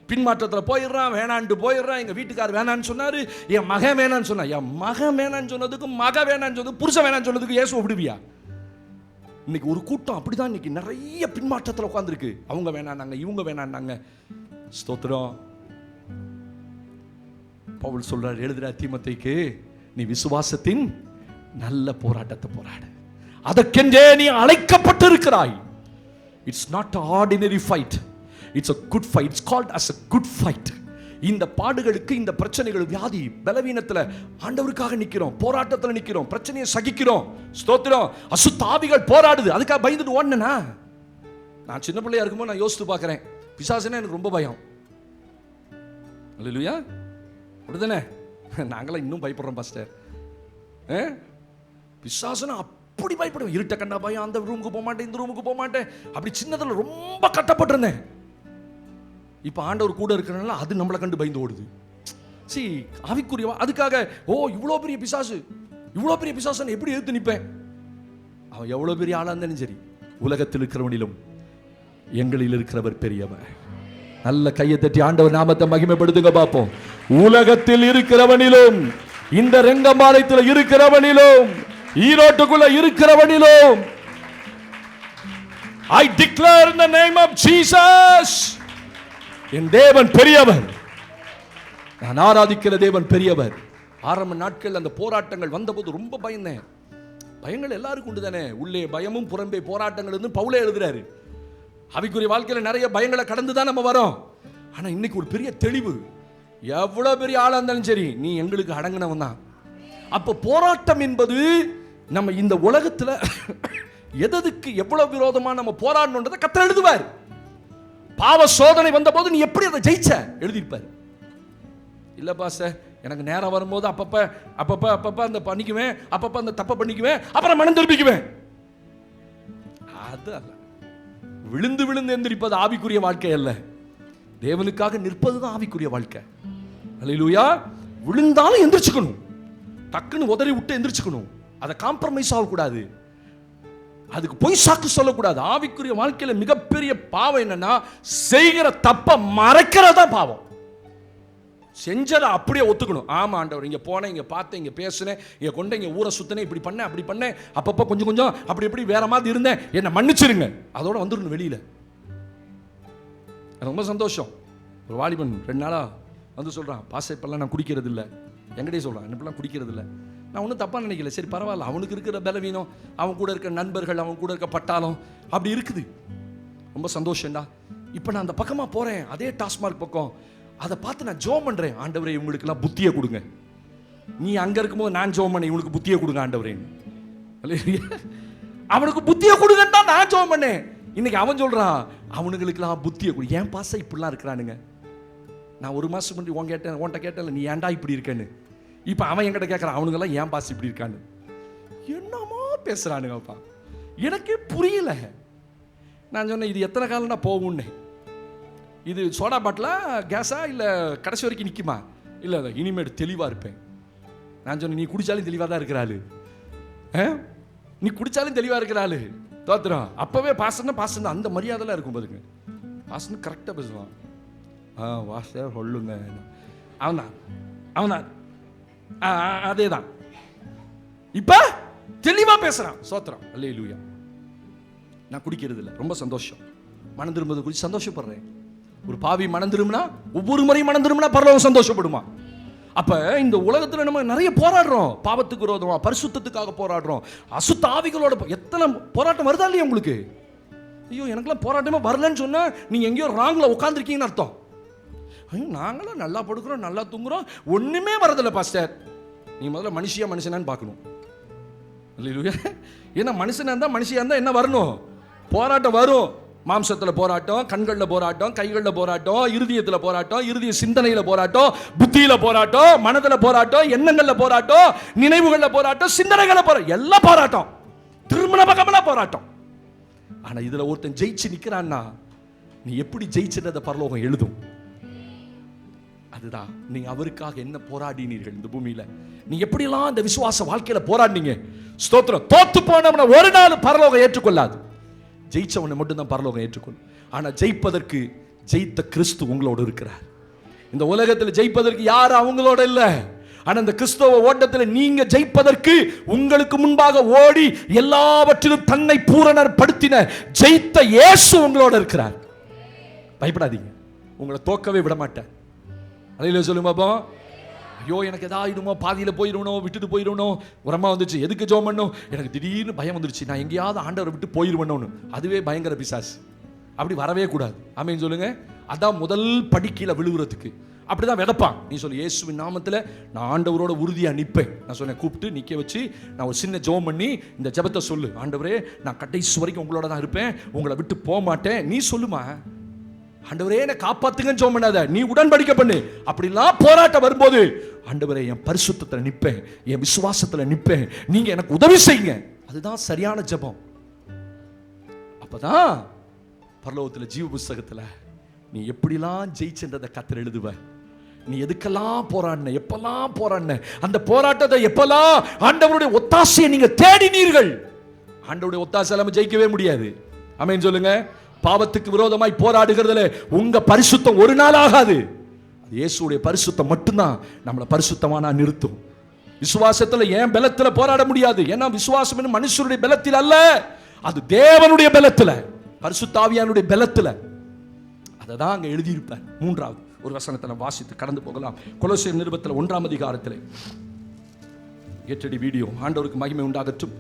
பின்மாற்றத்தில் போயிடுறான், வேணான்ட்டு போயிடுறான். எங்க வீட்டுக்கார் வேணான்னு சொன்னாரு, என் மகன் வேணான்னு சொன்னா. என் மகன் வேணான்னு சொன்னதுக்கு, மக வேணான்னு சொன்னதுக்கு, புருஷன் வேணான்னு சொன்னதுக்கு இயேசுவை விடுவியா? இன்னைக்கு ஒரு கூட்டம் அப்படிதான் இன்னைக்கு நிறைய பின்மாற்றத்தில் உட்கார்ந்துருக்கு. அவங்க வேணான்னாங்க, இவங்க வேணான்னாங்க. ஸ்தோத்திரம். பவுல் சொல்றார், எழுதுறார் தீமோத்தேயுக்கு, நீ விசுவாசத்தின் நல்ல போராட்டத்தை போராடு, அதற்கென்றே நீ அழைக்கப்பட்டிருக்கிறாய். It's not an ordinary fight, it's a good fight. It's called as a good fight. இந்த பாடுகளுக்கு, இந்த பிரச்சனைகள், வியாதி, பலவீனத்துல ஆண்டவருக்காக நிக்கிறோம், போராட்டத்துல நிக்கிறோம், பிரச்சனையை சகிக்கிறோம். ஸ்தோத்திரம். அசுத்தாவிகள் போராடுது, அதுக்காக பயந்துட்டு ஓடுனா? நான் சின்ன பிள்ளையா இருக்கும்போது நான் யோசித்து பார்க்கிறேன், பிசாசுனா எனக்கு ரொம்ப பயம். அல்லேலூயா. அப்படிதானே? நாங்களாம் இன்னும் பயப்படுறோம் பாஸ்டர். பிசாசுனா அப்படி பயப்படுவேன். இருட்ட கண்டா பயம், அந்த ரூமுக்கு போக மாட்டேன், இந்த ரூமுக்கு போக மாட்டேன். அப்படி சின்னதுல ரொம்ப கட்டப்பட்டிருந்தேன். இப்ப ஆண்டவர் கூட இருக்கிறனால அது நம்மளை கண்டு பயந்து ஓடுது. சி, ஆவிக்குரிய அதுக்காக இவ்வளோ பெரிய பிசாசு, இவ்வளோ பெரிய பிசாசு எப்படி எடுத்து நிற்பேன்? அவன் எவ்வளோ பெரிய ஆளா இருந்தாலும் சரி, உலகத்தில் இருக்கிறவனிலும் எங்களில் இருக்கிறவர் பெரியவர். நல்ல கையை தட்டி ஆண்டவர் நாமத்தை மகிமைப்படுத்துங்க பார்ப்போம். உலகத்தில் இருக்கிறவனிலும், இந்த ரெங்கம்பாளையத்தில் இருக்கிறவனிலும், ஈரோட்டுக்குள்ள இருக்கிறவனிலும், I declare in the name of Jesus, என் தேவன் பெரியவர். நான் ஆராதிக்கிற தேவன் பெரியவர். ஆரம்ப நாட்கள் அந்த போராட்டங்கள் வந்தபோது ரொம்ப பயந்தேன். பயங்கள் எல்லாருக்கும் உண்டு தானே, உள்ளே பயமும் புறம்பே போராட்டங்கள் பவுலே எழுதுறாரு. ஆவிக்குரிய வாழ்க்கையில் நிறைய பயங்களை கடந்து தான் நம்ம வரோம். ஆனா இன்னைக்கு ஒரு பெரிய தெளிவு, எவ்வளவு பெரிய ஆளா இருந்தாலும் சரி, நீ எங்களுக்கு அடங்கினவன் தான். அப்ப போராட்டம் என்பது நம்ம இந்த உலகத்துல எதுக்கு எவ்வளவு விரோதமா நம்ம போராடணுன்றதை கர்த்தர் எழுதுவார். பாவ சோதனை வந்த போது நீ எப்படி அதை ஜெயிச்ச எழுதியிருப்பார். இல்ல பாஸ்டர், எனக்கு நேரம் வரும்போது அப்பப்ப அந்த பண்ணிக்குவேன், அப்பப்ப அந்த தப்ப பண்ணிக்குவேன், அப்புறம் மனம் திருப்பிக்குவேன். அது அல்ல. விழுந்து விழுந்து எந்திரிப்பது ஆவிக்குரிய வாழ்க்கை அல்ல. தேவனுக்காக நிற்பதுதான் ஆவிக்குரிய வாழ்க்கை. அல்லேலூயா. விழுந்தாலும் எந்திரிச்சுக்கணும், டக்குன்னு உதறி விட்டு எந்திரிச்சுக்கணும். அதை காம்ப்ரமைஸ் ஆகக்கூடாது, அதுக்கு பொய் சாக்கு சொல்லக்கூடாது. ஆவிக்குரிய வாழ்க்கையில மிகப்பெரிய பாவம் என்னன்னா, செய்கிற தப்ப மறைக்கிறதா பாவம். செஞ்சதை அப்படியே ஒத்துக்கணும். ஆமா ஆண்டவர், இங்க போனேன், இங்க பார்த்தேன், இங்க பேசுனேன், இங்க கொண்ட, இங்க ஊரை சுத்தினேன், இப்படி பண்ணேன், அப்படி பண்ணேன், அப்பப்ப கொஞ்சம் கொஞ்சம் அப்படி எப்படி வேற மாதிரி இருந்தேன், என்ன மன்னிச்சிருங்க, அதோட வந்துடணும் வெளியில. ரொம்ப சந்தோஷம். ஒரு வாலிபன் 2 நாளா வந்து சொல்றான், பாச இப்பெல்லாம் நான் குடிக்கிறது இல்லை. என்கிட்டே சொல்றான், இப்பெல்லாம் குடிக்கிறது இல்லை. நான் ஒன்றும் தப்பாக நினைக்கல. சரி பரவாயில்ல, அவனுக்கு இருக்கிற பலவீனம், அவன் கூட இருக்க நண்பர்கள், அவன் கூட இருக்க பட்டாளம் அப்படி இருக்குது. ரொம்ப சந்தோஷம்டா. இப்போ நான் அந்த பக்கமாக போகிறேன், அதே டாஸ்மார்க் பக்கம். அதை பார்த்து நான் ஜோம் பண்ணுறேன், ஆண்டவரே இவங்களுக்கெல்லாம் புத்தியை கொடுங்க. நீ அங்கே இருக்கும்போது நான் ஜோம் பண்ணேன், இவனுக்கு புத்தியை கொடுங்க ஆண்டவரே. அவனுக்கு புத்தியை கொடுங்கன்னு தான் நான் ஜோம் பண்ணேன். இன்னைக்கு அவன் சொல்கிறான், அவனுங்களுக்கெல்லாம் புத்தியை கொடு. ஏன் பாச இப்படிலாம் இருக்கிறானுங்க? நான் 1 மாதம் முன்னாடி உன்கிட்ட கேட்டேன், நீ ஏன்டா இப்படி இருக்கேன்னு. இப்போ அவன் என்கிட்ட கேட்குறான், அவனுங்கெல்லாம் ஏன் பாஸ் இப்படி இருக்கான்னு. என்னமா பேசுகிறானுங்கப்பா, எனக்கே புரியல. நான் சொன்னேன், இது எத்தனை காலம்னா போகும்னு. இது சோடா பாட்டிலா, கேஸா, இல்லை கடைசி வரைக்கும் நிற்குமா? இல்லை இனிமேல் தெளிவாக இருப்பேன். நான் சொன்னேன், நீ குடிச்சாலும் தெளிவாக தான் இருக்கிறாள். நீ குடிச்சாலும் தெளிவா இருக்கிற ஆளு. தோத்திரம். அப்பவே பாசன அந்த மரியாதைலாம் இருக்கும் பாருங்க. பாசன கரெக்டா பேசுவான். வாஸ்டர் சொல்லுங்க, அவன்தான் அதேதான். இப்ப தெளிவா பேசுறான். சோத்திரம். அல்லேலூயா. நான் குடிக்கிறது இல்லை, ரொம்ப சந்தோஷம். மனம் திரும்புவது குறித்து சந்தோஷப்படுறேன். ஒரு பாவி மனம் திரும்பினா, ஒவ்வொரு முறையும் மனம் திரும்பினா பரலோகம் சந்தோஷப்படுமா? அப்ப இந்த உலகத்துல நம்ம நிறைய போராடுறோம். பாவத்துக்கு விரோதமா, பரிசுத்தத்துக்காக போராடுறோம். அசுத்த ஆவிகளோட எத்தனை போராட்டம் வருதா இல்லையா உங்களுக்கு? ஐயோ, எனக்கெல்லாம் போராட்டமே வரலன்னு சொன்னா நீங்க எங்கேயோ ராங்ல உட்காந்துருக்கீங்கன்னு அர்த்தம். ஐயோ, நாங்களும் நல்லா படுக்கிறோம், நல்லா தூங்குறோம், ஒண்ணுமே வரதில்லை பாஸ்டர். நீ முதல்ல மனுஷனான்னு பார்க்கணும். இல்லையா? ஏன்னா மனுஷனா இருந்தா மனுஷியா இருந்தா என்ன வரணும்? போராட்டம் வரும். மாம்சத்துல போராட்டம், கண்கள்ல போராட்டம், கைகள்ல போராட்டம், இருதயத்துல போராட்டம், இருதய சிந்தனையில போராட்டம், புத்தியில போராட்டம், மனதுல போராட்டம், எண்ணங்கள்ல போராட்டம், நினைவுகள்ல போராட்டம், சிந்தனைகள போராட்டம், எல்லாம் போராட்டம். திருமண பக்கமெல்லாம் போராட்டம். ஆனா இதுல ஒருத்தன் ஜெயிச்சு நிக்கிறான்னா, நீ எப்படி ஜெயிச்சத பரலோகம் எழுதும். அதுதான் நீங்க அவருக்காக என்ன போராடினீர்கள் இந்த பூமியில. நீ எப்படிலாம் இந்த விசுவாச வாழ்க்கையில போராடினீங்க. ஸ்தோத்திரம். தோத்து போனவன ஒரு நாள் பரலோகம் ஏற்றுக்கொள்ளாது. ஜெயிச்சவனை மட்டும் தான் பரலோகம் ஏற்றுக்கொள்ளும். ஆனா ஜெயிப்பதற்கு ஜெயித்த கிறிஸ்து உங்களோடு இருக்கிறார். இந்த உலகத்தில் ஜெயிப்பதற்கு யார் அவங்களோட இல்ல. ஆனா இந்த கிறிஸ்தவ ஓட்டத்தில் நீங்க ஜெயிப்பதற்கு உங்களுக்கு முன்பாக ஓடி எல்லாவற்றிலும் தன்னை பூரணப்படுத்தின ஜெயித்த இயேசு உங்களோட இருக்கிறார். பயப்படாதீங்க, உங்களை தோக்கவே விட மாட்டார். அதையில சொல்லுங்க பாப்போம். ஐயோ, எனக்கு எதாயிடுமோ, பாதியில் போயிடணும், விட்டுட்டு போயிடணும். ஒரு அம்மா வந்துச்சு, எதுக்கு ஜெபம் பண்ணணும்? எனக்கு திடீர்னு பயம் வந்துருச்சு, நான் எங்கேயாவது ஆண்டவரை விட்டு போயிடுவேன்னு. அதுவே பயங்கர பிசாசு. அப்படி வரவே கூடாது. ஆமென் சொல்லுங்க. அதான் முதல் படிக்கீழ விழுவுறதுக்கு அப்படிதான் விதப்பான். நீ சொல்லு, இயேசுவின் நாமத்தில் நான் ஆண்டவரோட உறுதியாக நிற்பேன். நான் சொன்னேன், கூப்பிட்டு நிற்க வச்சு நான் ஒரு சின்ன ஜெபம் பண்ணி இந்த ஜெபத்தை சொல்லு. ஆண்டவரே, நான் கடைசி வரைக்கும் உங்களோட தான் இருப்பேன், உங்களை விட்டு போக மாட்டேன். நீ சொல்லுமா, ஆண்டவரே என்னை காப்பாத்துங்கன்னு ஜெபம் பண்ணாத, நீ உடன்படிக்கை பண்ணு. அப்படிலாம் போராட்டம் வரும்போது, ஆண்டவரே என் பரிசுத்தத்தில் நிற்பேன், என் விசுவாசத்தில் நிற்பேன், நீங்க எனக்கு உதவி செய்யுங்க. அதுதான் சரியான ஜெபம். அப்பதான் பரலோகத்தில் ஜீவ புஸ்தகத்தில் நீ எப்படிலாம் ஜெயிச்சன்றதை கர்த்தர் எழுதுவ. நீ எதுக்கெல்லாம் போராடின, எப்பெல்லாம் போராடின, அந்த போராட்டத்தை எப்பெல்லாம் ஆண்டவருடைய ஒத்தாசையை நீங்க தேடினீர்கள். ஆண்டவருடைய ஒத்தாசை இல்லாம ஜெயிக்கவே முடியாது. ஆமென் சொல்லுங்க. பாவத்துக்கு விரோதமாய் போராடுகிறதுல உங்க பரிசுத்தம் ஒரு நாள் ஆகாது. இயேசுடைய பரிசுத்தம் மட்டும்தான் நம்மளை பரிசுத்தமானா நிறுத்தும். விசுவாசத்துல ஏன் பலத்துல போராட முடியாது. ஏன்னா விசுவாசம் மனுஷருடைய பலத்தில் அல்ல, அது தேவனுடைய பலத்துல, பரிசுத்த ஆவியானுடைய பலத்துல. அததான் அங்க எழுதியிருப்பார். மூன்றாவது ஒரு வசனத்தை நம்ம வாசித்து கடந்து போகலாம். கொலோசியர் நிருபத்தில் 1ஆம் அதிகாரத்தில். ஏற்றடி வீடியோ. ஆண்டவருக்கு மகிமை உண்டாகட்டும்.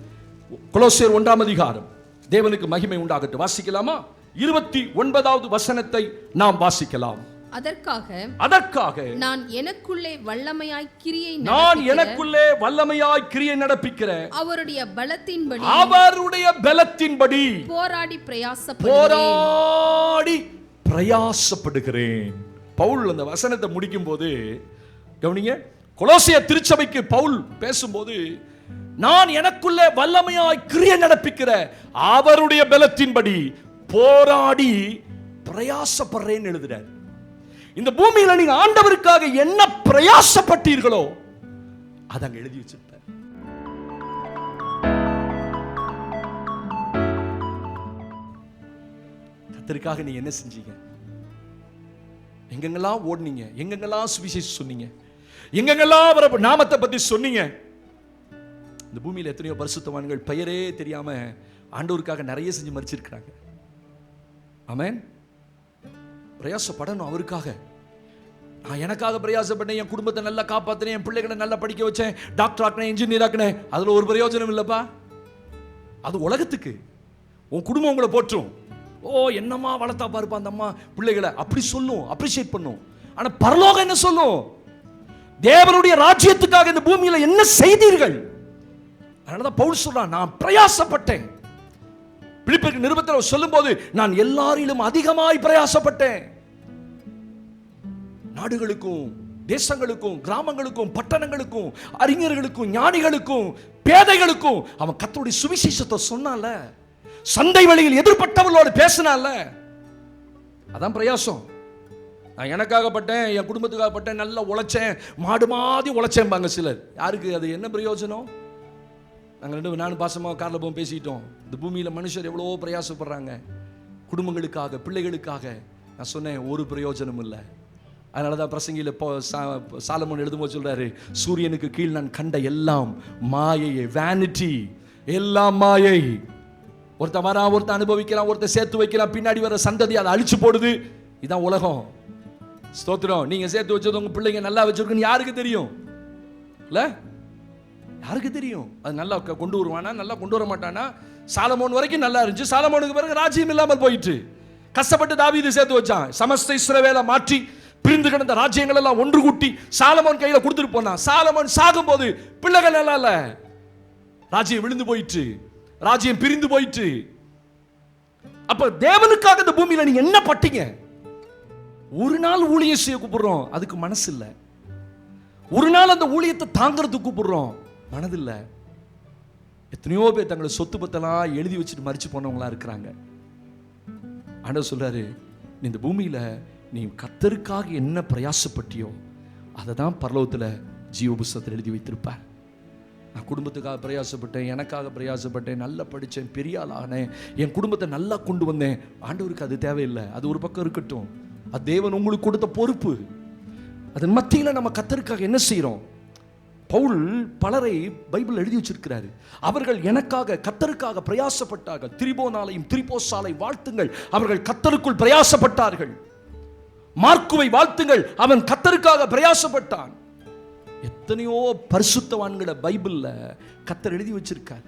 கொலோசியர் 1ஆம் அதிகாரம். தேவனுக்கு மகிமை உண்டாகட்டும். வாசிக்கலாமா? 29வது வசனத்தை நாம் வாசிக்கலாம். அதற்காக நான் எனக்குள்ளே வல்லமையாய் கிரியை நடப்பிக்கிற அவருடைய பலத்தின்படி போராடி பிரயாசப்படுகிறேன். பவுல் அந்த வசனத்தை முடிக்கும் போது கவனிங்க, கொலோசிய திருச்சபைக்கு பவுல் பேசும்போது, நான் எனக்குள்ளே வல்லமையாய் கிரியை நடப்பிக்கிற அவருடைய பலத்தின்படி போராடி பிரயாசப்படுறேன்னு எழுதுறார். இந்த பூமியில நீங்க ஆண்டவருக்காக என்ன பிரயாசப்பட்டீர்களோ அதை அங்க எழுதி வச்சிருப்பார். கர்த்தருக்காக நீங்க என்ன செஞ்சீங்க? எங்கெங்கெல்லாம் ஓடுனீங்க? எங்கெங்கெல்லாம் சுவிசேஷம் சொன்னீங்க? எங்கெங்கெல்லாம் அவர நாமத்தை பத்தி சொன்னீங்க? இந்த பூமியில் எத்தனையோ பரிசுத்தவான்கள் பெயரே தெரியாம ஆண்டவருக்காக நிறைய செஞ்சு மரிச்சிருக்கிறாங்க. ஆமென். பிரயாசப்படணும் அவருக்காக. நான் எனக்காக பிரயாசப்பட்டேன், என் குடும்பத்தை நல்லா காப்பாற்றினேன், என் பிள்ளைகளை நல்லா படிக்க வச்சேன், டாக்டர் ஆக்கினேன், இன்ஜினியர் ஆக்கினேன், அதுல ஒரு பிரயோஜனம் இல்லப்பா. அது உலகத்துக்கு. உன் குடும்பம் உங்களை போற்றும். ஓ, என்னம்மா வளர்த்தா பாருப்பா அந்த அம்மா பிள்ளைகளை, அப்படி சொல்லும், அப்ரிஷியேட் பண்ணும். ஆனா பரலோகம் என்ன சொல்லும்? தேவனுடைய ராஜ்யத்துக்காக இந்த பூமியில என்ன செய்தீர்கள்? அதனாலதான் பவுல் சொல்றான், நான் பிரயாசப்பட்டேன். பிலிப்பியர் நிருபத்தில் சொல்லும் போது, நான் எல்லாரிலும் அதிகமாய் பிரயாசப்பட்டேன். நாடுகளுக்கும், தேசங்களுக்கும், கிராமங்களுக்கும், பட்டணங்களுக்கும், அறிஞர்களுக்கும், ஞானிகளுக்கும், பேதைகளுக்கும் அவன் கர்த்தருடைய சுவிசேஷத்தை சொன்னால. சந்தை வழியில் எதிர்பட்டவர்களோடு பேசினால. அதான் பிரயாசம். நான் எனக்காகப்பட்டேன், என் குடும்பத்துக்காகப்பட்டேன், நல்லா உழைச்சேன், மாடு மாதிரி உழைச்சேன் பாங்க சிலர். யாருக்கு அது என்ன பிரயோஜனம்? நானும் பாசமாக காரில் போய் பேசிட்டோம். இந்த பூமியில் மனுஷர் எவ்வளோ பிரயாசப்படுறாங்க குடும்பங்களுக்காக, பிள்ளைகளுக்காக. நான் சொன்னேன், ஒரு பிரயோஜனம் இல்லை. அதனால தான் பிரசங்கியில் சாலமோன் எழுதும்போது சொல்றாரு, சூரியனுக்கு கீழ் நான் கண்ட எல்லாம் மாயையே, வேனிட்டி, எல்லாம் மாயை. ஒருத்தன் வரான், ஒருத்தன் அனுபவிக்கிறான், ஒருத்தன் சேர்த்து வைக்கிறான், பின்னாடி வர சந்ததி அதை அழிச்சு போடுது. இதான் உலகம். ஸ்தோத்திரம். நீங்க சேர்த்து வச்சது உங்க பிள்ளைங்க நல்லா வச்சிருக்குன்னு யாருக்கு தெரியும்? இல்ல, யாருக்கு தெரியும்? அது நல்லா கொண்டு வருவானா, நல்லா கொண்டு வர மாட்டானா? சாலமோன் வரைக்கும் நல்லா இருந்துச்சு. சாலமோனுக்கு பிறகு ராஜ்யம் இல்லாமல் போயிட்டு, கஷ்டப்பட்டு தாவீது சேர்த்து வச்சான். சமஸ்த இஸ்ரவேலை மாற்றி பிரிந்து கிடந்த ராஜ்யங்கள் எல்லாம் ஒன்று கூட்டி சாலமோன் கையில கொடுத்துட்டு போனான். சாலமோன் சாகும் போது பிள்ளைகள் நல்லா இல்ல, ராஜ்யம் விழுந்து போயிட்டு, ராஜ்யம் பிரிந்து போயிட்டு. அப்ப தேவனுக்காக இந்த பூமியில நீங்க என்ன பட்டீங்க? ஒரு நாள் ஊழியம் செய்ய கூப்பிடுறோம், அதுக்கு மனசு இல்ல. ஒரு நாள் அந்த ஊழியத்தை தாங்கிறதுக்கு கூப்பிடுறோம், மனதில்லை. எத்தனையோ பேர் தங்களை சொத்து பத்தெல்லாம் எழுதி வச்சுட்டு மறிச்சு போனவங்களா இருக்கிறாங்க. ஆண்டவர் சொல்றாரு, இந்த பூமியில நீ கர்த்தருக்காக என்ன பிரயாசப்பட்டியோ அதை தான் பரலோகத்தில் ஜீவ புஸ்தகத்தில் எழுதி வைத்திருப்பார். நான் குடும்பத்துக்காக பிரயாசப்பட்டேன், எனக்காக பிரயாசப்பட்டேன், நல்லா படித்தேன், பெரிய ஆள் ஆனேன், என் குடும்பத்தை நல்லா கொண்டு வந்தேன். ஆண்டவருக்கு அது தேவையில்லை. அது ஒரு பக்கம் இருக்கட்டும், அது தேவன் உங்களுக்கு கொடுத்த பொறுப்பு. அதன் மத்தியில் நம்ம கர்த்தருக்காக என்ன செய்கிறோம்? பவுல் பலரை பைபிள் எழுதி வச்சிருக்கிறாரு. அவர்கள் எனக்காக கர்த்தருக்காக பிரயாசப்பட்டார்கள். திரிபோனாலையும் திரிபோசாலை வாழ்த்துங்கள், அவர்கள் கர்த்தருக்குள் பிரயாசப்பட்டார்கள். மார்க்குவை வாழ்த்துங்கள், அவன் கர்த்தருக்காக பிரயாசப்பட்டான். எத்தனையோ பரிசுத்தவான்களை பைபிள்ல கர்த்தர் எழுதி வச்சிருக்கார்.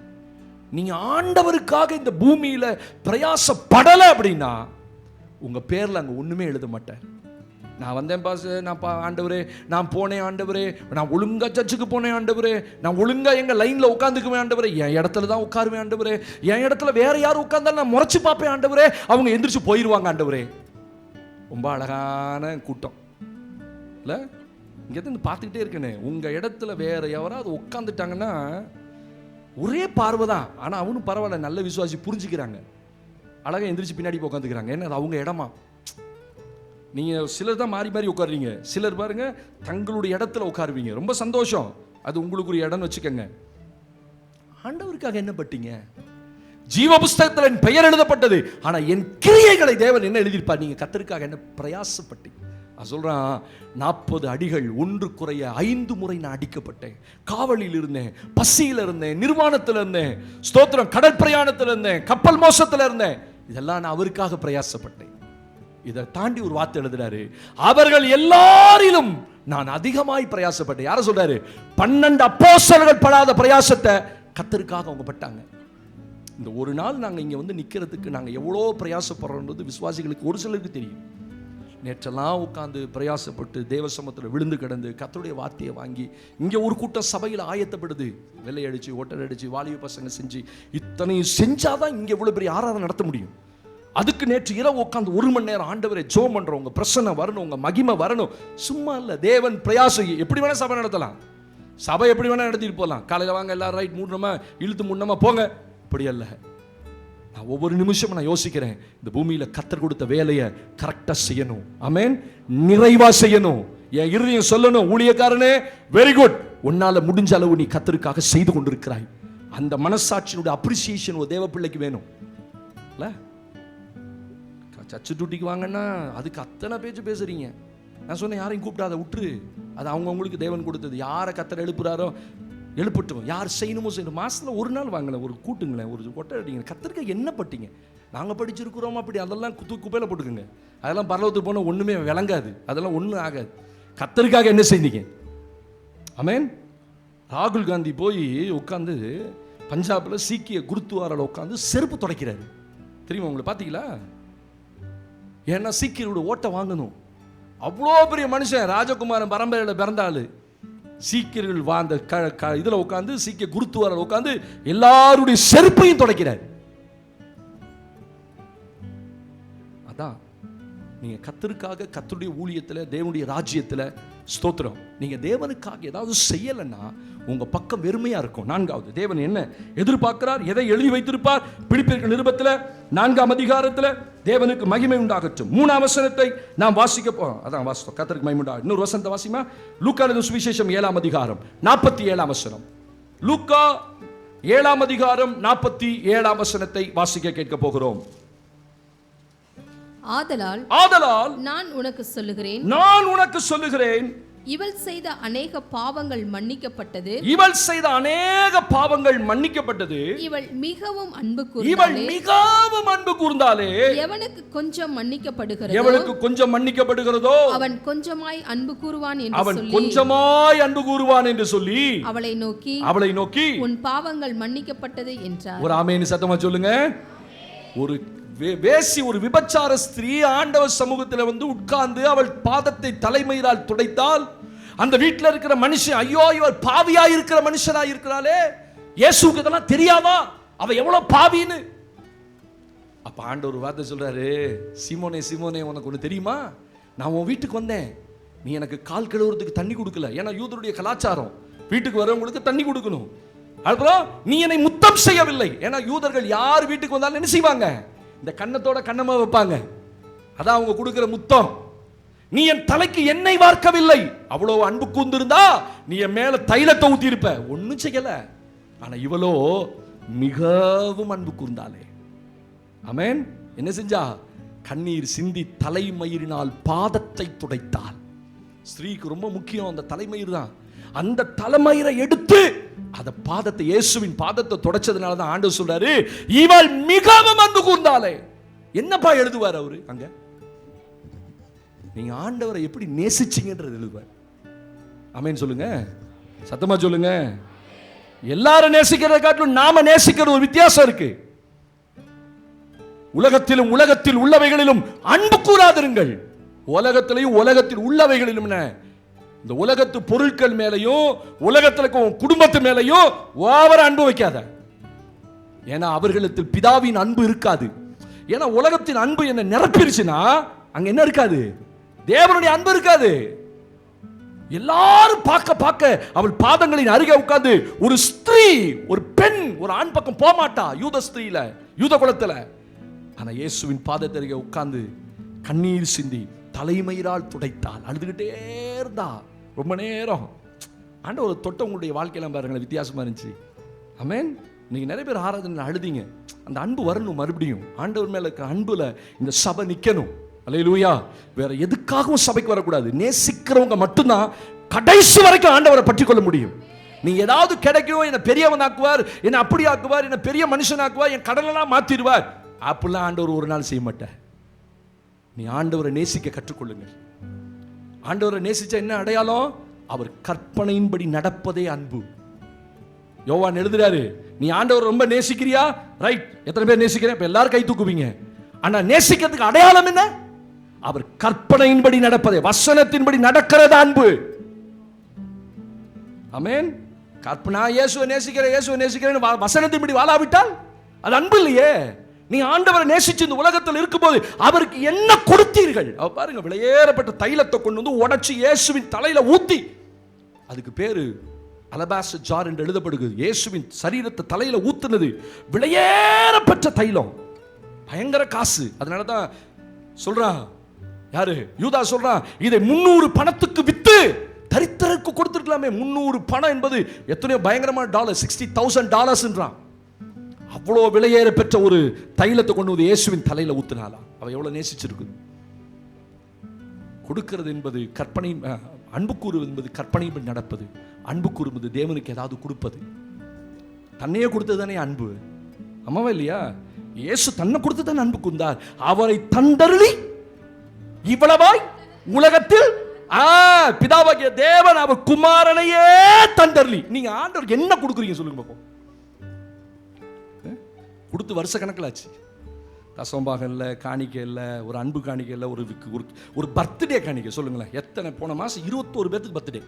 நீங்க ஆண்டவருக்காக இந்த பூமியில பிரயாசப்படலை அப்படின்னா உங்க பேர்ல அங்க ஒண்ணுமே எழுத மாட்டார். நான் வந்தேன் பாஸ், நான் ஆண்டவரே, நான் போனேன் ஆண்டவரே, நான் ஒழுங்கா சர்ச்சுக்கு போனேன் ஆண்டவரே, நான் ஒழுங்கா எங்க லைன்ல உட்காந்துக்குவேன் ஆண்டவரே, என் இடத்துல தான் உட்காருவேன் ஆண்டவரே, என் இடத்துல வேற யாரும் உட்கார்ந்தாலும் நான் முறைச்சு பார்ப்பேன் ஆண்டவரே, அவங்க எந்திரிச்சு போயிடுவாங்க ஆண்டவரே. ரொம்ப அழகான கூட்டம் இல்ல? இங்க இருந்து பார்த்துக்கிட்டே இருக்கேனே, உங்க இடத்துல வேற யாராவது உட்காந்துட்டாங்கன்னா ஒரே பார்வை தான். ஆனா அவனும் பரவாயில்ல, நல்ல விசுவாசி, புரிஞ்சுக்கிறாங்க, அழகா எந்திரிச்சு பின்னாடி போய் உட்காந்துக்கிறாங்க. என்ன, அது அவங்க இடமா? நீங்க சிலர் தான் மாறி மாறி உட்காருவீங்க, சிலர் பாருங்க தங்களுடைய இடத்துல உட்காருவீங்க. ரொம்ப சந்தோஷம், அது உங்களுக்கு ஒரு இடம்னு வச்சுக்கோங்க. ஆண்டவருக்காக என்ன பட்டீங்க? ஜீவ புஸ்தகத்தில் என் பெயர் எழுதப்பட்டது, ஆனா என் கிரியைகளை தேவன் என்ன எழுதியிருப்பார்? நீங்க கர்த்தருக்காக என்ன பிரயாசப்பட்டீங்க? சொல்றான், 40 அடிகள் ஒன்று குறைய 5 முறை நான் அடிக்கப்பட்டேன், காவலில் இருந்தேன், பசியில் இருந்தேன், நிர்வாணத்தில் இருந்தேன், ஸ்தோத்திரம், கடற்பிரயாணத்தில் இருந்தேன், கப்பல் மோசத்தில் இருந்தேன். இதெல்லாம் நான் அவருக்காக பிரயாசப்பட்டேன். இதை தாண்டி ஒரு வார்த்தை எழுதுறாரு, அவர்கள் எல்லாரிலும் நான் அதிகமாய் பிரயாசப்பட்டேன். யார சொல்றாரு? 12 அப்போஸ்தலர்கள் படாத பிரயாசத்தை கர்த்தருக்காக அவங்க பட்டாங்க. இந்த ஒரு நாள் நாங்கள் இங்கே வந்து நிற்கிறதுக்கு நாங்கள் எவ்வளோ பிரயாசப்படுறோன்றது விசுவாசிகளுக்கு ஒரு சிலருக்கு தெரியும். நேற்றெல்லாம் உட்காந்து பிரயாசப்பட்டு தேவ சமூகத்தில் விழுந்து கிடந்து கர்த்தருடைய வார்த்தையை வாங்கி இங்கே ஒரு கூட்டம் சபையில் ஆயத்தப்படுது, வெள்ளை அடிச்சு, ஒட்டல் அடிச்சு, வாலிப பசங்க செஞ்சு, இத்தனையும் செஞ்சாதான் இங்கே இவ்வளோ பெரிய ஆராதனை நடத்த முடியும். அதுக்கு நேற்று இரவு உட்காந்து 1 மணி நேரம் ஆண்டவரை ஜெபம் பண்றோம், உங்க பிரசன்னம் வரணும், உங்க மகிமை வரணும். சும்மா இல்ல, தேவன் பிரயாசம். எப்படி வேணா சபை நடத்தலாம், சபை எப்படி வேணா நடத்திட்டு போகலாம். காலையில் வாங்க எல்லாரும் ரைட், மூடணுமா இழுத்து முன்னமா போங்க, இப்படி அல்ல. நான் ஒவ்வொரு நிமிஷமும் நான் யோசிக்கிறேன், இந்த பூமியில கர்த்தர் கொடுத்த வேலையை கரெக்டா செய்யணும். ஆமென். நிறைவா செய்யணும். என் இருதயம் சொல்லணும், ஊழியக்காரனே வெரி குட், உன்னால முடிஞ்ச அளவு நீ கர்த்தருக்காக செய்து கொண்டிருக்கிறாய். அந்த மனசாட்சியினுடைய அப்ரிசியேஷன் ஒரு தேவ பிள்ளைக்கு வேணும் இல்ல? சர்ச்சு டூட்டிக்கு வாங்கன்னா அதுக்கு அத்தனை பேச்சு பேசுறீங்க. நான் சொன்னேன், யாரையும் கூப்பிடாத, விட்டுரு, அது அவங்கவுங்களுக்கு தேவன் கொடுத்தது. யாரை கர்த்தர் எழுப்புறாரோ எழுப்பட்டும், யார் செய்யணுமோ செய்யணும். மாசத்துல ஒரு நாள் வாங்கலாம், ஒரு கூட்டுங்களேன், ஒரு கொட்டை அடிங்க. கர்த்தருக்கு என்ன பட்டீங்க? நாங்கள் படிச்சிருக்கிறோம் அப்படி, அதெல்லாம் குப்பையில போட்டுக்குங்க. அதெல்லாம் பரலோகத்துக்கு போனால் ஒன்றுமே விளங்காது, அதெல்லாம் ஒன்றும் ஆகாது. கர்த்தருக்காக என்ன செய்தீங்க? ஆமென். ராகுல் காந்தி போய் உட்காந்து பஞ்சாபில் சீக்கிய குருத்வாரால உட்காந்து செருப்பு துடைக்கிறாரு, தெரியுமா உங்களுக்கு? பார்த்தீங்களா? ஏன்னா சீக்கியரோட ஓட்டை வாங்கணும். அவ்வளோ பெரிய மனுஷன், ராஜகுமாரன் பரம்பரையில் பிறந்தாள். சீக்கியர்கள் வாழ்ந்த இதில் உட்காந்து, சீக்கிய குருத்வாரால உட்காந்து எல்லாருடைய செருப்பையும் துடைக்கிறார். அதான் நீங்க கர்த்தருக்காக, கர்த்தருடைய ஊழியத்தில், தேவனுடைய ராஜ்யத்தில், ஸ்தோத்திரம், நீங்க தேவனுக்காக ஏதாவது செய்யலைன்னா உங்க பக்கம் வெறுமையா இருக்கும். 4வது, தேவன் என்ன எதிர்பார்க்கிறார், எதை எழுதி வைத்திருப்பார்? பிலிப்பியர் நிருபத்தில் 4ஆம் அதிகாரத்தில் தேவனுக்கு மகிமை உண்டாகட்டும். 3ஆம் வசனத்தை நாம் வாசிக்க போறோம். அதான் வாசித்தோம், கர்த்தருக்கு மகிமை உண்டாகட்டும். இன்னொரு வசனத்தை வாசிமா, லூக்கா எழுதின சுவிசேஷம் 7ஆம் அதிகாரம் 47ஆம் வசனம். லூக்கா 7ஆம் அதிகாரம் 47ஆம் வசனத்தை வாசிக்க கேட்க போகிறோம். ஆதலால் நான் உனக்கு சொல்லுகிறேன், இவள் செய்த அநேக பாவங்கள் மன்னிக்கப்பட்டது. இவள் மிகவும் அன்பு கூர்ந்தாலே எவனுக்கு கொஞ்சம் மன்னிக்கப்படுகிறதோ அவன் கொஞ்சமாய் அன்பு கூறுவான் என்று சொல்லி அவளை நோக்கி உன் பாவங்கள் மன்னிக்கப்பட்டது என்றார். ஒரு ஆமென் சத்தமா சொல்லுங்க. ஒரு வேசி, ஒரு விபச்சார ஸ்திரீ ஆண்டவர் சமூகத்தில் வந்து உட்கார்ந்து அவள் பாதத்தை தலைமயிரால் துடைத்தால் அந்த வீட்டில் இருக்கிற மனுஷன், ஐயோ இவர் பாவியா இருக்கிற மனுஷனா இருக்கிறாளே, இயேசுவுக்கு இதெல்லாம் தெரியாதா, அவ எவ்வளவு பாவின்னு. அப்ப ஆண்டவர் ஒரு வார்த்தை சொல்றாரு, சீமோனே சீமோனே, உனக்கு ஒன்று தெரியுமா, நான் உன் வீட்டுக்கு வந்தேன், நீ எனக்கு கால் கழுவுறதுக்கு தண்ணி கொடுக்கல. ஏன்னா யூதருடைய கலாச்சாரம் வீட்டுக்கு வரவங்களுக்கு தண்ணி கொடுக்கணும். அப்புறம் நீ என்னை முத்தம் செய்யவில்லை. ஏன்னா யூதர்கள் யார் வீட்டுக்கு வந்தாலும் என்ன செய்வாங்க, இந்த கண்ணத்தோட கண்ணமா வைப்பாங்க, அதான் அவங்க கொடுக்கிற முத்தம். நீ என் தலைக்கு எண்ணெய் வார்க்கவில்லை. அவ்வளவு அன்பு கூர்ந்திருந்தா நீ என் மேல தைலத்தை ஊத்தி இருப்ப, ஒன்னும் செய்யல. ஆனா இவளோ மிகவும் அன்பு கூர்ந்தாளே. ஆமென். என்ன செஞ்சா, கண்ணீர் சிந்தி தலைமயிரினால் பாதத்தை துடைத்தாள். ஸ்திரீக்கு ரொம்ப முக்கியம் அந்த தலைமயிர் தான். அந்த தலைமயிரை எடுத்து அந்த பாதத்தை, இயேசுவின் பாதத்தை துடைச்சதுனால தான் ஆண்டவர் சொல்றாரு, இவள் மிகவும் அன்பு கூர்ந்தாளே. என்னப்பா எழுதுவார் அவரு அங்க, நீங்க ஆண்டவரை எப்படி நேசிச்சீங்கன்றது எழுதுவார். ஆமென் சொல்லுங்க, சத்தமா சொல்லுங்க. எல்லாரும் நேசிக்கிறத காட்டிலும் நாம நேசிக்கிறது ஒரு வித்தியாசம் இருக்கு. உலகத்திலும் உலகத்தில் உள்ளவைகளிலும் அன்பு கூறாதிருங்கள். உலகத்திலையும் உலகத்தில் உள்ளவைகளிலும் இந்த உலகத்து பொருட்கள் மேலையும் உலகத்தில் குடும்பத்து மேலையும் ஓவர அன்பு வைக்காத. ஏன்னா அவர்களுக்கு பிதாவின் அன்பு இருக்காது. ஏன்னா உலகத்தின் அன்பு என்ன நிரப்பிருச்சுன்னா அங்க என்ன இருக்காது, தேவனுடைய அன்பு இருக்காது. எல்லாரும் பார்க்க அவள் பாதங்களின் அருகே உட்கார்ந்து, ஒரு ஸ்திரீ, ஒரு பெண், ஒரு ஆண் பக்கம் போக மாட்டா யூத ஸ்திரீல, யூத குலத்துல. ஆனா இயேசுவின் பாதத்தருகே உட்கார்ந்து கண்ணீர் சிந்தி தலைமயிரால் துடைத்தாள், அழுதுகிட்டே இருந்தா ரொம்ப நேரம். ஆண்டவர் தொட்ட உங்களுடைய வாழ்க்கையெல்லாம் பாருங்களேன், வித்தியாசமா இருந்துச்சு. ஆமென். நீங்க நிறைய பேர் ஆராதனை அழுதிங்க. அந்த அன்பு வரணும் மறுபடியும். ஆண்டவர் மேல இருக்க அன்புல இந்த சபை நிக்கணும். அல்லேலூயா. வேற எதுக்காகவும் சபைக்கு வரக்கூடாது. நேசிக்கிறவங்க மட்டும்தான் கடைசி வரைக்கும் ஆண்டவரை பற்றி கொள்ள முடியும். நீ ஏதாவது கிடைக்கும், என்ன பெரியவன் ஆக்குவார், என்ன அப்படி ஆக்குவார், என்ன பெரிய மனுஷன் ஆக்குவார், என் கடலெல்லாம் மாத்திடுவார், அப்படிலாம் ஆண்டவர் ஒரு நாள் செய்ய மாட்டார். நீ ஆண்டவரை நேசிக்க கற்றுக்கொள்ளுங்கள். ஆண்டவரை நேசிச்ச என்ன அடையாளம், அவர் கற்பனையின்படி நடப்பதே அன்பு. யோவான் எழுதுறாரு, நீ ஆண்டவர் ரொம்ப நேசிக்கிறியா, ரைட், எத்தனை பேர் நேசிக்கிறேன், இப்ப எல்லாரும் கை தூக்குவீங்க. ஆனா நேசிக்கிறதுக்கு அடையாளம் என்ன, அவர் கற்பனையின்படி நடப்பதே, வசனத்தின்படி நடக்கிறது அன்பு. ஆமென். கற்பனா இயேசுவை நேசிக்கிறேன் வசனத்தின்படி வாழாவிட்டால் அது அன்பு இல்லையே. நீ ஆண்டவரை நேசிச்சு இந்த உலகத்தில் இருக்கும்போது அவருக்கு என்ன கொடுத்தீர்கள்? பாருங்க, விலையேறப்பட்ட தைலத்தை கொண்டு வந்து உடைச்சு இயேசுவின் தலையில ஊத்தி, அதுக்கு பேரு அலபாஸ்டர் ஜார் என்று எழுதப்படுகிறது. இயேசுவின் சரீரத்தை தலையில ஊத்துனது விலையேறப்பட்ட தைலம், பயங்கர காசு. அதனால தான் சொல்றான், யாரு, யூதா சொல்றான், இதை 300 பணத்துக்கு வித்து தரித்திரருக்கு கொடுத்துருக்கலாமே. 300 பணம் என்பது எத்தனையோ பயங்கரமான டாலர், $60,000. அவ்வளோ விலையேற பெற்ற ஒரு தைலத்தை கொண்டு வந்து இயேசுவின் தலையில ஊத்துனாலா. அவ எவ்வளவு நேசிச்சிருக்கு. கொடுக்கிறது என்பது கற்பனை, அன்பு கூறுவது என்பது கற்பனை நடப்பது. அன்பு கூறுவது தேவனுக்கு ஏதாவது கொடுப்பது. தன்னையே கொடுத்தது தானே அன்பு. அம்மாவா இல்லையா? இயேசு தன்னை கொடுத்து தான் அன்பு கூர்ந்தார். அவரை தந்தருளி இவ்வளவாய் உலகத்தில் பிதாவாகிய தேவன் அவர் குமாரனையே தந்தருளி. நீங்க ஆண்டவருக்கு என்ன கொடுக்குறீங்க சொல்லுங்க பாப்போம். கொடுத்து வருஷ கணக்கில் ஆச்சு. தசம்பாகம் இல்லை, காணிக்கை இல்லை, ஒரு அன்பு காணிக்கை இல்லை, ஒரு பர்த்டே காணிக்கை சொல்லுங்களேன். எத்தனை போன மாதம் 21 பேருக்கு பர்த்டே.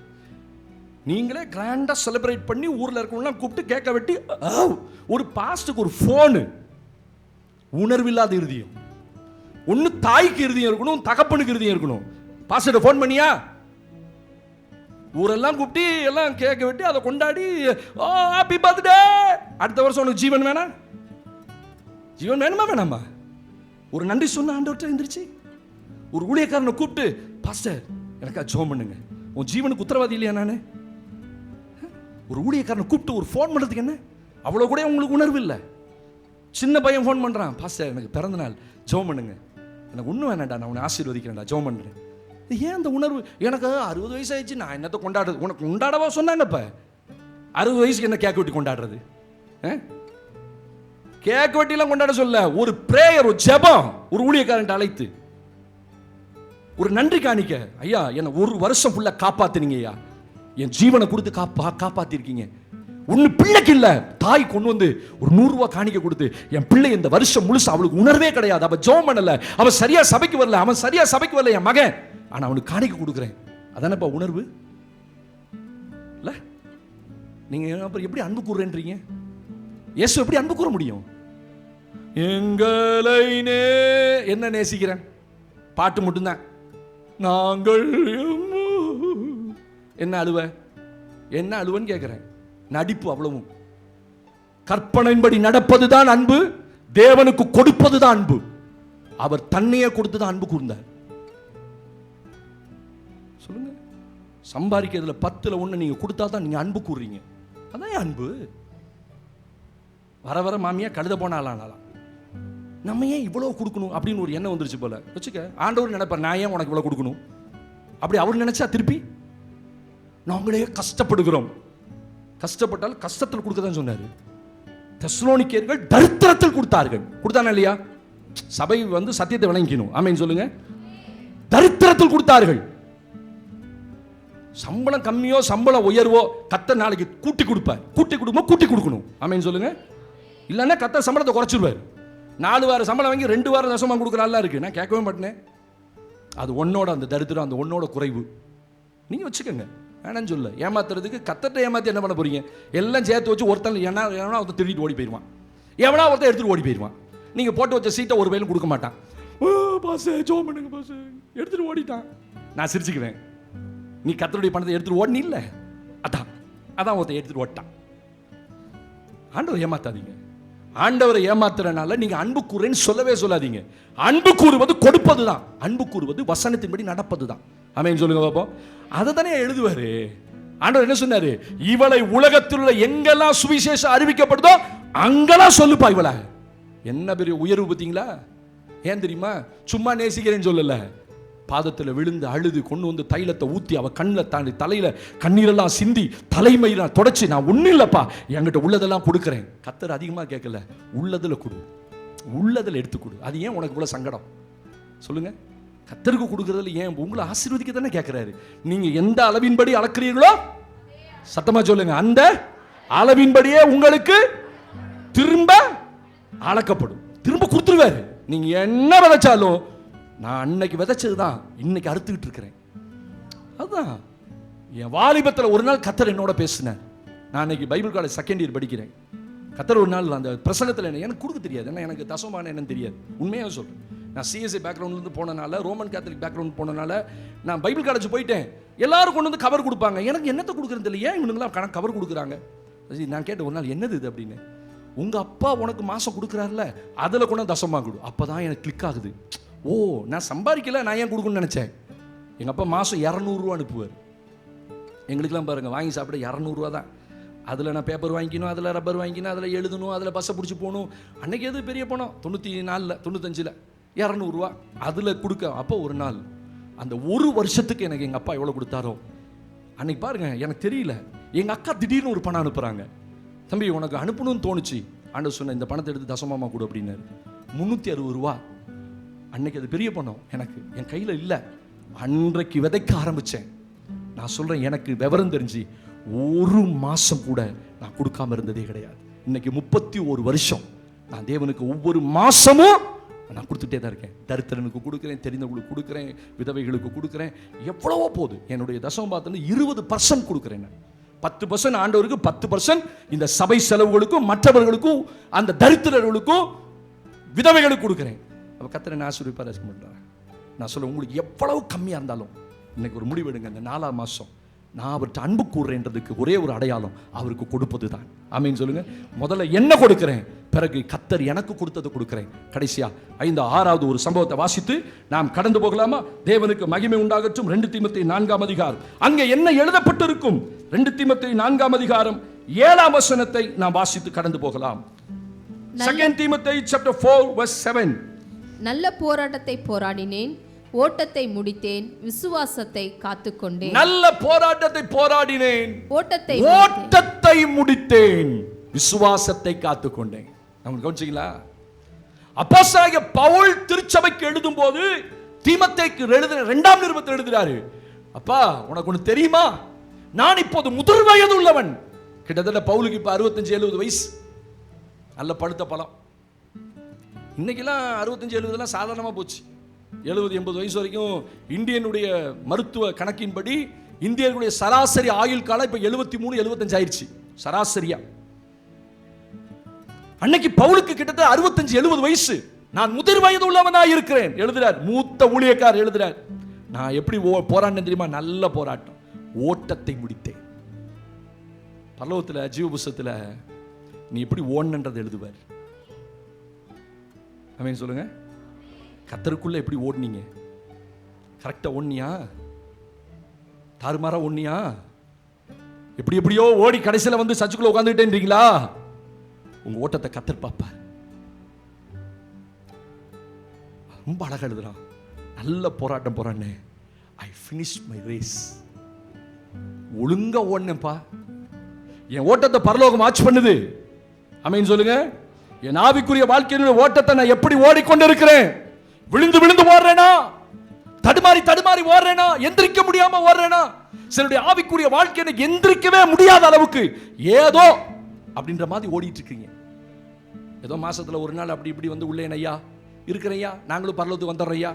நீங்களே கிராண்டாக செலிப்ரேட் பண்ணி ஊரில் இருக்கவங்களாம் கூப்பிட்டு கேட்க வெட்டி, ஒரு பாஸ்ட்டுக்கு ஒரு ஃபோனு. உணர்வில்லாத இருதயம். ஒன்று தாய்க்கு இருதயம் இருக்கணும், தகப்பனுக்கு இருதயம் இருக்கணும். பாஸ்டர் ஃபோன் பண்ணியா, ஊரெல்லாம் கூப்பிட்டு எல்லாம் கேட்க வெட்டி அதை கொண்டாடி, ஓ ஹாப்பி பர்த்டே, அடுத்த வருஷம் உனக்கு ஜீவன் வேணாம், ஜீவன் வேணுமா வேணாமா? ஒரு நன்றி சொன்ன ஆண்டவர்கிட்ட எந்திரிச்சு ஒரு ஊழியக்காரனை கூப்பிட்டு, பாஸ்டர் எனக்கா ஜெபம் பண்ணுங்க, உன் ஜீவனுக்கு உத்தரவாதி இல்லையா நான்? ஒரு ஊழியக்காரனை கூப்பிட்டு ஒரு ஃபோன் பண்ணுறதுக்கு என்ன? அவ்வளோ கூட உங்களுக்கு உணர்வு இல்லை. சின்ன பையன் ஃபோன் பண்ணுறான், பாஸ்டர் எனக்கு பிறந்த நாள், ஜெபம் பண்ணுங்க. எனக்கு ஒன்றும் வேணாண்டா, நான் உன்னை ஆசீர்வதிக்கிறேன்டா, ஜெபம் பண்ணுறேன். ஏன் அந்த உணர்வு? எனக்கு 60 வயசு ஆயிடுச்சு, நான் என்னத்தை கொண்டாடுறது? உனக்கு கொண்டாடவா சொன்னாங்க? இப்போ 60 வயசுக்கு என்ன கேக் வெட்டி கொண்டாடுறது? கேக் வெட்டிலாம் கொண்டாட சொல்ல, ஒரு பிரேயர், ஒரு ஜெபம், ஒரு ஊழியக்காரன் அழைத்து ஒரு நன்றி காணிக்க. ஐயா என்னை 1 வருஷம் ஃபுல்லாக காப்பாத்துனீங்க ஐயா, என் ஜீவனை கொடுத்து காப்பாத்திருக்கீங்க. ஒன்று பிள்ளைக்கு இல்லை, தாய் கொண்டு வந்து ஒரு 100 ரூபா காணிக்க கொடுத்து, என் பிள்ளை இந்த வருஷம் முழுசு அவளுக்கு உணர்வே கிடையாது, அவள் ஜெபம் பண்ணல, அவன் சரியா சபைக்கு வரல, அவன் சரியா சபைக்கு வரல, என் மகன், ஆனால் அவனுக்கு காணிக்க கொடுக்குறேன். அதானப்பா உணர்வு இல்லை? நீங்கள் அப்புறம் எப்படி அன்பு கூறுறேன்றீங்க? இயேசு எப்படி அன்பு கூற முடியும்? எங்களை என்ன நேசிக்கிறேன் பாட்டு மட்டும்தான். நாங்கள் என்ன அழுவன்னு கேட்கிறேன். நடிப்பு அவ்வளவும். கற்பனையின்படி நடப்பதுதான் அன்பு, தேவனுக்கு கொடுப்பதுதான் அன்பு. அவர் தன்னையே கொடுத்துதான் அன்பு கூர்ந்தார். சொல்லுங்க, சம்பாதிக்கிறதுல 10ல் 1 நீங்க கொடுத்தா தான் நீங்க அன்பு கூறுறீங்க. அதான் அன்பு. வர வர மாமியா கழுத போனாலாம், நம்ம ஏன் இவ்வளவு கொடுக்கணும் அப்படின்னு ஒரு எண்ணம் வந்துருச்சு போல. வச்சுக்க, ஆண்டவர் நினைப்பார், நான் ஏன் உனக்கு இவ்வளவு கொடுக்கணும் அப்படி அவர் நினைச்சா திருப்பி நாங்களே கஷ்டப்படுகிறோம். கஷ்டப்பட்டால் கஷ்டத்தில் கொடுக்க தான் சொன்னாரு. தெசலோனிக்கேயர்கள் தரித்திரத்தில் கொடுத்தானா இல்லையா? சபை சத்தியத்தை விளங்கிக்கணும். ஆமென் சொல்லுங்க. தரித்திரத்தில் கொடுத்தார்கள். சம்பளம் கம்மியோ சம்பளம் உயர்வோ கர்த்தர் நாளைக்கு கூட்டி கொடுப்பார். கூட்டி கொடுக்கணும். ஆமென் சொல்லுங்க. இல்லைன்னா கர்த்தர் சம்பளத்தை குறைச்சிருவார். 4 வார சம்பளம் வாங்கி 2 வாரம் தசமா கொடுக்குறாள் இருக்கு. நான் கேட்கவே மாட்டேன். அது ஒன்னோட அந்த தரித்திரம், அந்த ஒன்னோட குறைவு. நீங்க வச்சுக்கோங்க, வேணான்னு சொல்ல. ஏமாத்துறதுக்கு கத்தட்ட ஏமாத்தி என்ன பண்ண போறீங்க? எல்லாம் சேர்த்து வச்சு ஒருத்தன் எவனா ஒருத்தர் திருடிட்டு ஓடி போயிடுவான், எவனா ஒருத்தர் எடுத்துட்டு ஓடி போயிடுவான். நீங்க போட்டு வச்ச சீட்டை ஒரு பையன் கொடுக்க மாட்டான். பாஸ் ஜோம் பண்ணுங்க பாஸ், எடுத்துட்டு ஓடிட்டான். நான் சிரிச்சுக்குவேன். நீ கத்தருடைய பணத்தை எடுத்துட்டு ஓடனி இல்லை, அதான் ஒருத்தர் எடுத்துட்டு ஓட்டான். ஆண்டவர் ஏமாத்தாதீங்க. ஆண்டவரை ஏமாத்துறனால நீங்க அன்பு கூறுன்னு சொல்லவே சொல்லாதீங்க. அன்பு கூறுவது கொடுப்பது தான். அன்பு கூறுவது வசனத்தின்படி நடப்பது தான். ஆமென் சொல்லுங்க பாப்போம். அதை தானே எழுதுவாரு ஆண்டவர். என்ன சொன்னாரு? இவளை உலகத்தில் உள்ள எங்கெல்லாம் சுவிசேஷம் அறிவிக்கப்படுதோ அங்கெல்லாம் சொல்லுப்பா. இவள என்ன பெரிய உயர்வு பார்த்தீங்களா? ஏன் தெரியுமா? சும்மா நேசிக்கிறேன்னு சொல்லல, பாதத்தில் விழுந்து அழுது கொண்டு வந்து தைலத்தை ஊற்றி அவ கண்ணில் தாண்டி தலையில கண்ணீரெல்லாம் சிந்தி தலைமையில தொடச்சி, நான் ஒன்றும் இல்லைப்பா என்கிட்ட உள்ளதெல்லாம் கொடுக்குறேன். கத்தர் அதிகமாக கேட்கல, உள்ளதில் கொடு, உள்ளதில் எடுத்து கொடு. அது ஏன் உனக்கு இவ்வளோ சங்கடம் சொல்லுங்க? கத்தருக்கு கொடுக்கறதுல ஏன் உங்களை ஆசீர்வதிக்க தானே கேட்கிறாரு. நீங்க எந்த அளவின்படி அளக்கிறீர்களோ, சத்தமா சொல்லுங்க, அந்த அளவின்படியே உங்களுக்கு திரும்ப அளக்கப்படும். திரும்ப கொடுத்துருவாரு. நீங்க என்ன விதைச்சாலும், நான் அன்னைக்கு விதைச்சதுதான் இன்னைக்கு அறுத்துக்கிட்டு இருக்கிறேன். அதுதான் என் வாலிபத்தில் ஒரு நாள் கத்தர் என்னோட பேசினேன். நான் அன்னைக்கு பைபிள் காலேஜ் 2nd இயர் படிக்கிறேன். கத்தர் ஒரு நாள் அந்த பிரசங்கத்தில் எனக்கு கொடுக்க தெரியாது, ஏன்னா எனக்கு தசமான என்னன்னு தெரியாது. உண்மையாக சொல்றேன். நான் சிஎஸ்ஐ பேக்ரவுண்ட்லேருந்து போனனால, ரோமன் கேத்தலிக் பேக்ரவுண்ட் போனனால நான் பைபிள் காலேஜ் போயிட்டேன். எல்லாரும் கொண்டு வந்து கவர் கொடுப்பாங்க. எனக்கு என்னத்தை கொடுக்குறது தெரியல, ஏன் இவனுங்களாம் கவர் கொடுக்குறாங்க? நான் கேட்டேன் ஒரு நாள், என்னது இது அப்படின்னு. உங்க அப்பா உனக்கு மாசம் கொடுக்குறாருல, அதில் கொண்டு தசமா கொடு. அப்போதான் எனக்கு கிளிக் ஆகுது. ஓ, நான் சம்பாதிக்கல, நான் ஏன் கொடுக்கணும்னு நினச்சேன். எங்கள் அப்பா மாதம் 200 ரூபா அனுப்புவார். எங்களுக்கெல்லாம் பாருங்கள், வாங்கி சாப்பிட 200 ரூபா தான். அதில் நான் பேப்பர் வாங்கிக்கணும், அதில் ரப்பர் வாங்கிக்கணும், அதில் எழுதணும், அதில் பஸ்ஸை பிடிச்சி போகணும். அன்றைக்கி எது பெரிய பணம்? 94 95 200 ரூபா அதில் கொடுக்க. அப்போ ஒரு நாள் அந்த 1 வருஷத்துக்கு எனக்கு எங்கள் அப்பா எவ்வளோ கொடுத்தாரோ அன்னைக்கு பாருங்க, எனக்கு தெரியல. எங்கள் அக்கா திடீர்னு ஒரு பணம் அனுப்புகிறாங்க. தம்பி உனக்கு அனுப்பணும்னு தோணுச்சு, ஆண்டவர் சொன்ன இந்த பணத்தை எடுத்து தசமாமா கொடு அப்படின்னாரு. 360 ரூபா. அன்னைக்கு அது பெரிய பணம் எனக்கு, என் கையில் இல்லை. அன்றைக்கு விதைக்க ஆரம்பித்தேன். நான் சொல்கிறேன், எனக்கு விவரம் தெரிஞ்சு 1 மாதம் கூட நான் கொடுக்காம இருந்ததே கிடையாது. இன்னைக்கு 31 வருஷம் நான் தேவனுக்கு ஒவ்வொரு மாதமும் நான் கொடுத்துட்டே தான் இருக்கேன். தரித்திரனுக்கு கொடுக்குறேன், தெரிந்தவங்களுக்கு கொடுக்குறேன், விதவைகளுக்கு கொடுக்குறேன். எவ்வளவோ போகுது. என்னுடைய தசம பாகத்துல 20% கொடுக்குறேன். 10% ஆண்டவருக்கு, 10% இந்த சபை செலவுகளுக்கும், மற்றவர்களுக்கும், அந்த தரித்திரர்களுக்கும், விதவைகளுக்கு கொடுக்குறேன். அப்போ கர்த்தர் என்ன ஆசீர்வதிப்பார் பண்ணுறாங்க. நான் சொல்ல, உங்களுக்கு எவ்வளவு கம்மியாக இருந்தாலும் இன்னைக்கு ஒரு முடிவெடுங்க. இந்த 4ஆம் மாதம் நான் அவர்கிட்ட அன்பு கூறுறேன்றதுக்கு ஒரே ஒரு அடையாளம் அவருக்கு கொடுப்பது தான். ஆமீன் சொல்லுங்க. முதல்ல என்ன கொடுக்கிறேன், பிறகு கர்த்தர் எனக்கு கொடுத்ததை கொடுக்கிறேன். கடைசியா 5, 6வது ஒரு சம்பவத்தை வாசித்து நாம் கடந்து போகலாமா? தேவனுக்கு மகிமை உண்டாகட்டும். 2 தீமோத்தேயு 4ஆம் அதிகாரம். அங்கே என்ன எழுதப்பட்டிருக்கும்? 2 தீமோத்தேயு 4ஆம் அதிகாரம் 7ஆம் வசனத்தை நாம் வாசித்து கடந்து போகலாம். 2 Timothy chapter 4 verse 7. நல்ல போராட்டத்தை போராடினேன், ஓட்டத்தை முடித்தேன், விசுவாசத்தை காத்துக்கொண்டேன். நல்ல போராட்டத்தை போராடினேன், ஓட்டத்தை முடித்தேன், விசுவாசத்தை காத்துக்கொண்டேன். நம்ம கவனிச்சீங்களா? அப்போஸ்தலனாகிய பவுல் திருச்சபைக்கு எழுதும் போது தீமோத்தேயுக்கு எழுதின 2ஆம் நிருபத்தில் எழுதுறாரு, அப்பா உனக்கு ஒன்று தெரியுமா, நான் இப்போது முதிர் வயது உள்ளவன். கிட்டத்தட்ட பவுலுக்கு இப்ப 65-70 வயசு. நல்ல பழுத்த பழம். இன்னைக்கெல்லாம் 65-70 சாதாரணமா போச்சு. 70-80 வயசு வரைக்கும் இந்தியனுடைய மருத்துவ கணக்கின்படி இந்தியர்களுடைய சராசரி ஆயுள் காலம் இப்ப 73-75 ஆயிடுச்சு சராசரியா. அன்னைக்கு பவுலுக்கு கிட்டத்தட்ட 65-70 வயசு. நான் முதிர் வயது உள்ளவனாய் இருக்கிறேன் எழுதுறார். மூத்த ஊழியக்காரர் எழுதுறார், நான் எப்படி போராடினேன் தெரியுமா? நல்ல போராட்டம், ஓட்டத்தை முடித்தேன். பரலோகத்தில் ஜீவ புஸ்தகத்தில் நீ எப்படி ஓடனன்றது எழுதுவார். ஆமென் சொல்லுங்க. கர்த்தருக்குள்ள எப்படி ஓடுனீங்க? கரெக்டா ஓடுனியா? தாறுமாறா ஓடுனியா? எப்படி எப்படியோ ஓடி கடைசியில் வந்து சர்ச்சுக்குள்ள உட்கார்ந்துட்டேன்றீங்களா? உங்க ஓட்டத்தை கர்த்தர் பார்ப்பார். ரொம்ப அழகா எழுதுறான், நல்ல போராட்டம் போராடினேன், ஐ ஃபினிஷ் மை ரேஸ். ஒழுங்கா ஓடினேன்ப்பா. என் ஓட்டத்தை பரலோகம் வாட்ச் பண்ணுது. ஆமென் சொல்லுங்க. என் ஆவிக்குரிய வாழ்க்கையினுடைய ஓட்டத்தை நான் எப்படி ஓடிக்கொண்டிருக்கிறேன்? விழுந்து விழுந்து ஓடுறேனா? தடுமாறி தடுமாறி ஓடுறேனா? எந்திரிக்க முடியாம ஓடுறேனா? சிலருடைய ஆவிக்குரிய வாழ்க்கையை எந்திரிக்கவே முடியாத அளவுக்கு ஏதோ அப்படின்ற மாதிரி ஓடிட்டு இருக்கீங்க. ஏதோ மாசத்துல ஒரு நாள் அப்படி இப்படி வந்து உள்ளே ஐயா இருக்கிறையா, நாங்களும் பரலோகத்துக்கு வந்துடுறோம் ஐயா.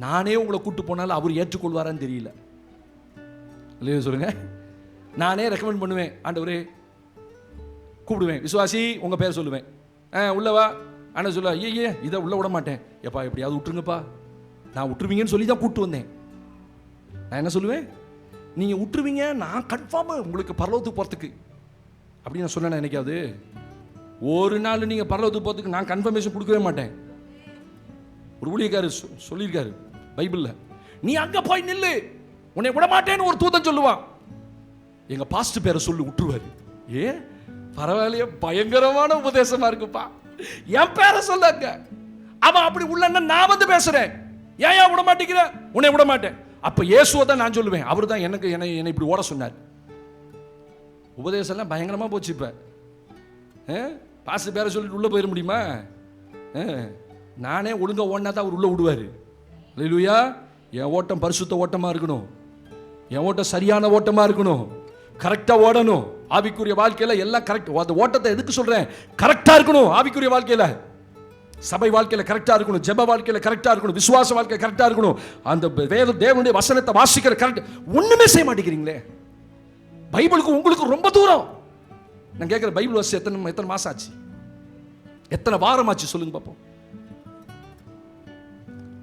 நானே உங்களை கூட்டு போனாலும் அவர் ஏற்றுக்கொள்வாரான்னு தெரியல. இல்லையா சொல்லுங்க. நானே ரெக்கமெண்ட் பண்ணுவேன், ஆண்டவரே கூப்பிடுவேன், விசுவாசி உங்க பேர் சொல்லுவேன், உள்ளவா ஆனா சொல்ல, ஐயே இதை உள்ள விட மாட்டேன், எப்பா எப்படியாவது விட்டுருங்கப்பா. நான் விட்டுருவீங்கன்னு சொல்லி தான் கூப்பிட்டு வந்தேன். நான் என்ன சொல்லுவேன், நீங்க விட்டுருவீங்க, நான் கன்ஃபார்ம் உங்களுக்கு பரலோகத்துக்கு போறதுக்கு அப்படின்னு நான் சொன்னேன். என்னைக்காவது ஒரு நாள் நீங்க பரலோகத்துக்கு போறதுக்கு நான் கன்ஃபர்மேஷன் கொடுக்கவே மாட்டேன். ஒரு ஊழியக்காரர் சொல்லியிருக்காரு பைபிள்ல, நீ அங்க போய் நில்லு, உன்னை விட மாட்டேன்னு ஒரு தூதன் சொல்லுவான். எங்க பாஸ்ட் பேரை சொல்லி விட்டுருவாரு. பரவாயில்லையே, பயங்கரமான உபதேசமா இருக்குப்பா. என் பேரை சொல்லாங்க. அவன் அப்படி உள்ள நான் வந்து பேசுறேன், ஏன் விட மாட்டேங்கிற, உன்னை விட மாட்டேன். அப்ப இயேசுவை தான் நான் சொல்லுவேன், அவர் தான் எனக்கு என்னை இப்படி ஓட சொன்னார். உபதேசம்லாம் பயங்கரமா போச்சு. இப்ப பாஸ்ட் பேரை சொல்லிட்டு உள்ள போயிட முடியுமா? நானே ஒழுங்கா ஓடினா தான் அவர் உள்ள விடுவாரு. அல்லேலூயா. என் ஓட்டம் பரிசுத்த ஓட்டமா இருக்கணும், என் ஓட்டம் சரியான ஓட்டமா இருக்கணும், கரெக்டா ஓடணும். ஆவிக்குரிய வாழ்க்கையில எல்லாம் கரெக்ட். அந்த ஓட்டத்தை எதுக்கு சொல்றேன்? கரெக்டா இருக்கணும். ஆவிக்குரிய வாழ்க்கையில, சபை வாழ்க்கையில கரெக்டா இருக்கணும், ஜெப வாழ்க்கையில கரெக்டா இருக்கணும், விசுவாச வாழ்க்கை கரெக்டா இருக்கணும். அந்த தேவனுடைய வசனத்தை வாசிக்கிற கரெக்ட் ஒண்ணுமே செய்ய மாட்டேங்கிறீங்களே. பைபிளுக்கு உங்களுக்கு ரொம்ப தூரம். நான் கேட்கிற பைபிள் வாசி எத்தனை மாசம் ஆச்சு, எத்தனை வாரம் ஆச்சு சொல்லுங்க பாப்போம்.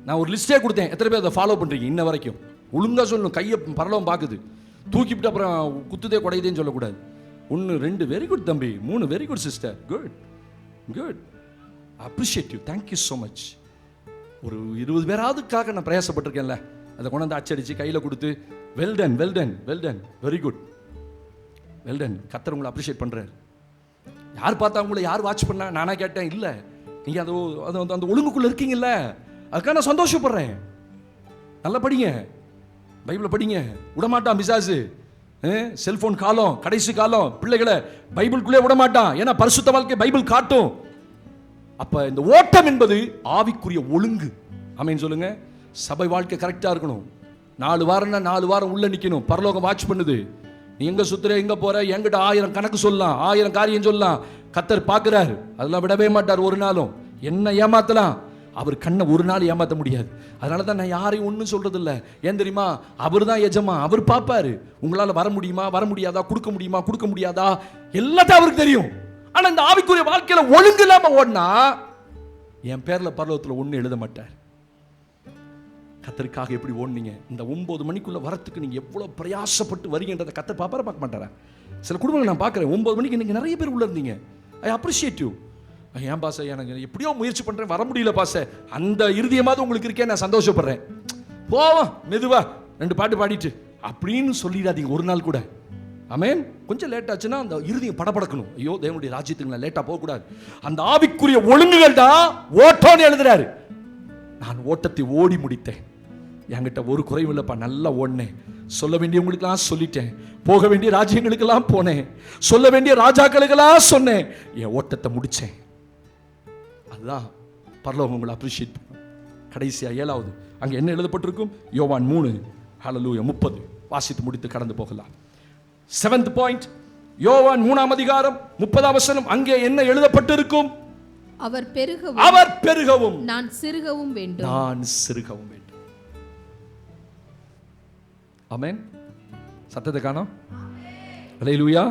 நான் ஒரு லிஸ்டே கொடுத்தேன், எத்தனை பேர் அதை ஃபாலோ பண்றீங்க இன்ன வரைக்கும்? ஒழுங்கா சொல்லணும். கையை பரலோகம் பார்க்குது, தூக்கிவிட்டு அப்புறம் குத்துதே குடையுதேன்னு சொல்லக்கூடாது. 1 2 வெரி குட் தம்பி, 3 very good sister, good good, appreciate you, thank you so much. ஒரு 20 பேராவதுக்காக நான் பிரயாசப்பட்டிருக்கேன்ல, அதை கொண்டாந்து அச்சடிச்சு கையில் கொடுத்து well done well done well done, very good, well done. கர்த்தர் உங்களை அப்ரிஷியேட் பண்ணுறாரு. யார் பார்த்தா உங்களை யார் வாட்ச் பண்ணா? நானா கேட்டேன், இல்லை நீங்கள் அந்த ஒழுங்குக்குள்ளே இருக்கீங்கல்ல, அதுக்காக நான் சந்தோஷப்படுறேன். நல்லா படிங்க, பைபிளை படிங்க. விடமாட்டான் பிசாசு. செல்போன் காலம், கடைசி காலம், பிள்ளைகளை பைபிளுக்குள்ளே விடமாட்டான். ஏன்னா பரிசுத்த வாழ்க்கை பைபிள் காட்டும். அப்ப இந்த ஓட்டம் என்பது ஆவிக்குரிய ஒழுங்கு. ஆமென் சொல்லுங்க. சபை வாழ்க்கை கரெக்டா இருக்கணும். 4 வாரம்னா 4 வாரம் உள்ள நிக்கணும். பரலோகம் வாட்ச் பண்ணுது. நீ எங்க சுத்துற, எங்க போற, என்கிட்ட 1000 கணக்கு சொல்லலாம், 1000 காரியம் சொல்லலாம். கர்த்தர் பார்க்கிறார், அதெல்லாம் விடவே மாட்டார் ஒரு நாளும். என்ன ஏமாத்தலாம், அவர் கண்ணை ஒரு நாள் ஏமாற்ற முடியாது. அதனால தான் நான் யாரையும் ஒன்றும் சொல்றது இல்லை. ஏன் தெரியுமா? அவர் தான் எஜமா, அவர் பார்ப்பாரு. உங்களால் வர முடியுமா, வர முடியாதா, கொடுக்க முடியுமா, கொடுக்க முடியாதா, எல்லாத்தையும் அவருக்கு தெரியும். ஆனா இந்த ஆவிக்குரிய வாழ்க்கையில ஒழுங்கு இல்லாம ஓடினா என் பேர்ல பரலோகத்தில் ஒண்ணு எழுத மாட்டார். கர்த்தருக்காக எப்படி ஓடுனீங்க, இந்த 9 மணிக்குள்ள வரத்துக்கு நீங்க எவ்வளவு பிரயாசப்பட்டு வரீங்கன்றதை கர்த்தர் பாப்பாரா பார்க்க மாட்டாரா? சில குடும்பங்கள் நான் பார்க்குறேன், 9 மணிக்கு இன்னைக்கு நிறைய பேர் உள்ள இருந்தீங்க. I appreciate you. ஏன் பாச, எனக்கு எப்படியோ முயற்சி பண்றேன், வர முடியல பாச, அந்த இறுதியமாவது உங்களுக்கு இருக்கேன், நான் சந்தோஷப்படுறேன். போவோம் மெதுவா 2 பாட்டு பாடிட்டு அப்படின்னு சொல்லிடாதீங்க ஒரு நாள் கூட. ஆமென். கொஞ்சம் லேட் ஆச்சுன்னா அந்த இருதயம் படபடக்கணும். ஐயோ தேவனுடைய ராஜ்யத்துக்கு நான் லேட்டா போகக்கூடாது. அந்த ஆவிக்குரிய ஒழுங்குகள் தான் ஓட்டோன்னு எழுதுறாரு. நான் ஓட்டத்தை ஓடி முடித்தேன், என்கிட்ட ஒரு குறையும் இல்லைப்பா, நல்லா ஓடினேன், சொல்ல வேண்டியவங்களுக்கெல்லாம் சொல்லிட்டேன், போக வேண்டிய ராஜ்யங்களுக்கெல்லாம் போனேன், சொல்ல வேண்டிய ராஜாக்களுக்கெல்லாம் சொன்னேன், என் ஓட்டத்தை முடித்தேன். அதுதான் பரலோகம் உங்களை அப்ரிஷியேட் பண்ணும். கடைசியாக 7வது அங்கே என்ன எழுதப்பட்டிருக்கும்? யோவான் 3 ஹல்லேலூயா 30 வாசித்து முடித்து கடந்து போகலாம். 7th பாயிண்ட், யோவான் 3ஆம் அதிகாரம் 30ஆம் வசனம். அங்கே என்ன எழுதப்பட்டிருக்கும்? அவர் பெருகவும், அவர் பெருகவும், நான் சிறுகவும் வேண்டும். நான் சிறுகவும் வேண்டும். ஆமென். சத்தத்தை காணோம். ஹல்லேலூயா.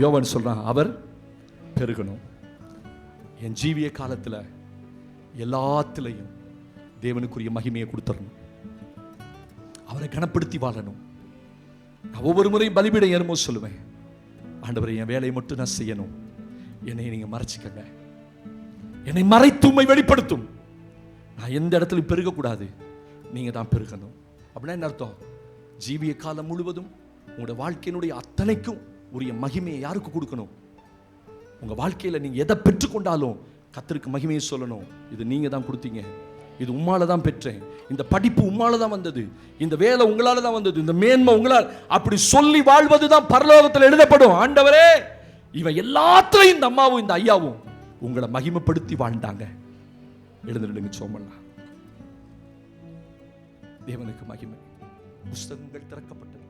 யோவான் சொல்றான், அவர் பெருகணும். என் ஜீவிய காலத்தில் எல்லாத்திலையும் தேவனுக்குரிய மகிமையை கொடுத்துடணும், அவரை கனப்படுத்தி வாழணும். நான் ஒவ்வொரு முறையும் பலிபீடம் ஏறும்போது சொல்லுவேன், ஆண்டவரை என் வேலையை மட்டும் நான் செய்யணும், என்னை நீங்க மறைச்சிக்கங்க, என்னை மறைத்து உம்மை வெளிப்படுத்தும், நான் எந்த இடத்துலையும் பெருகக்கூடாது, நீங்க தான் பெருகணும். அப்படின்னா என்ன அர்த்தம்? ஜீவிய காலம் முழுவதும் உங்களுடைய வாழ்க்கையினுடைய அத்தனைக்கும் உரிய மகிமையை யாருக்கு கொடுக்கணும்? உங்க வாழ்க்கையில நீங்க எதை பெற்றுக்கொண்டாலும் கர்த்தருக்கு மகிமையை சொல்லணும். இது நீங்க தான் கொடுத்தீங்க, இது உம்மால தான் பெற்றேன், இந்த படிப்பு உம்மால தான் வந்தது, இந்த வேலை உங்களால தான் வந்தது, இந்த மேன்மை உங்களால், அப்படி சொல்லி வாழ்வது தான் பரலோகத்தில் எழுதப்படும். ஆண்டவரே, இவன் எல்லாத்திலையும் இந்த அம்மாவும் இந்த ஐயாவும் உங்களை மகிமைப்படுத்தி வாழ்ந்தாங்க. எழுந்துடுங்க, சோமல்லா. தேவனுக்கு மகிமை. புஸ்தகங்கள் திறக்கப்பட்டது.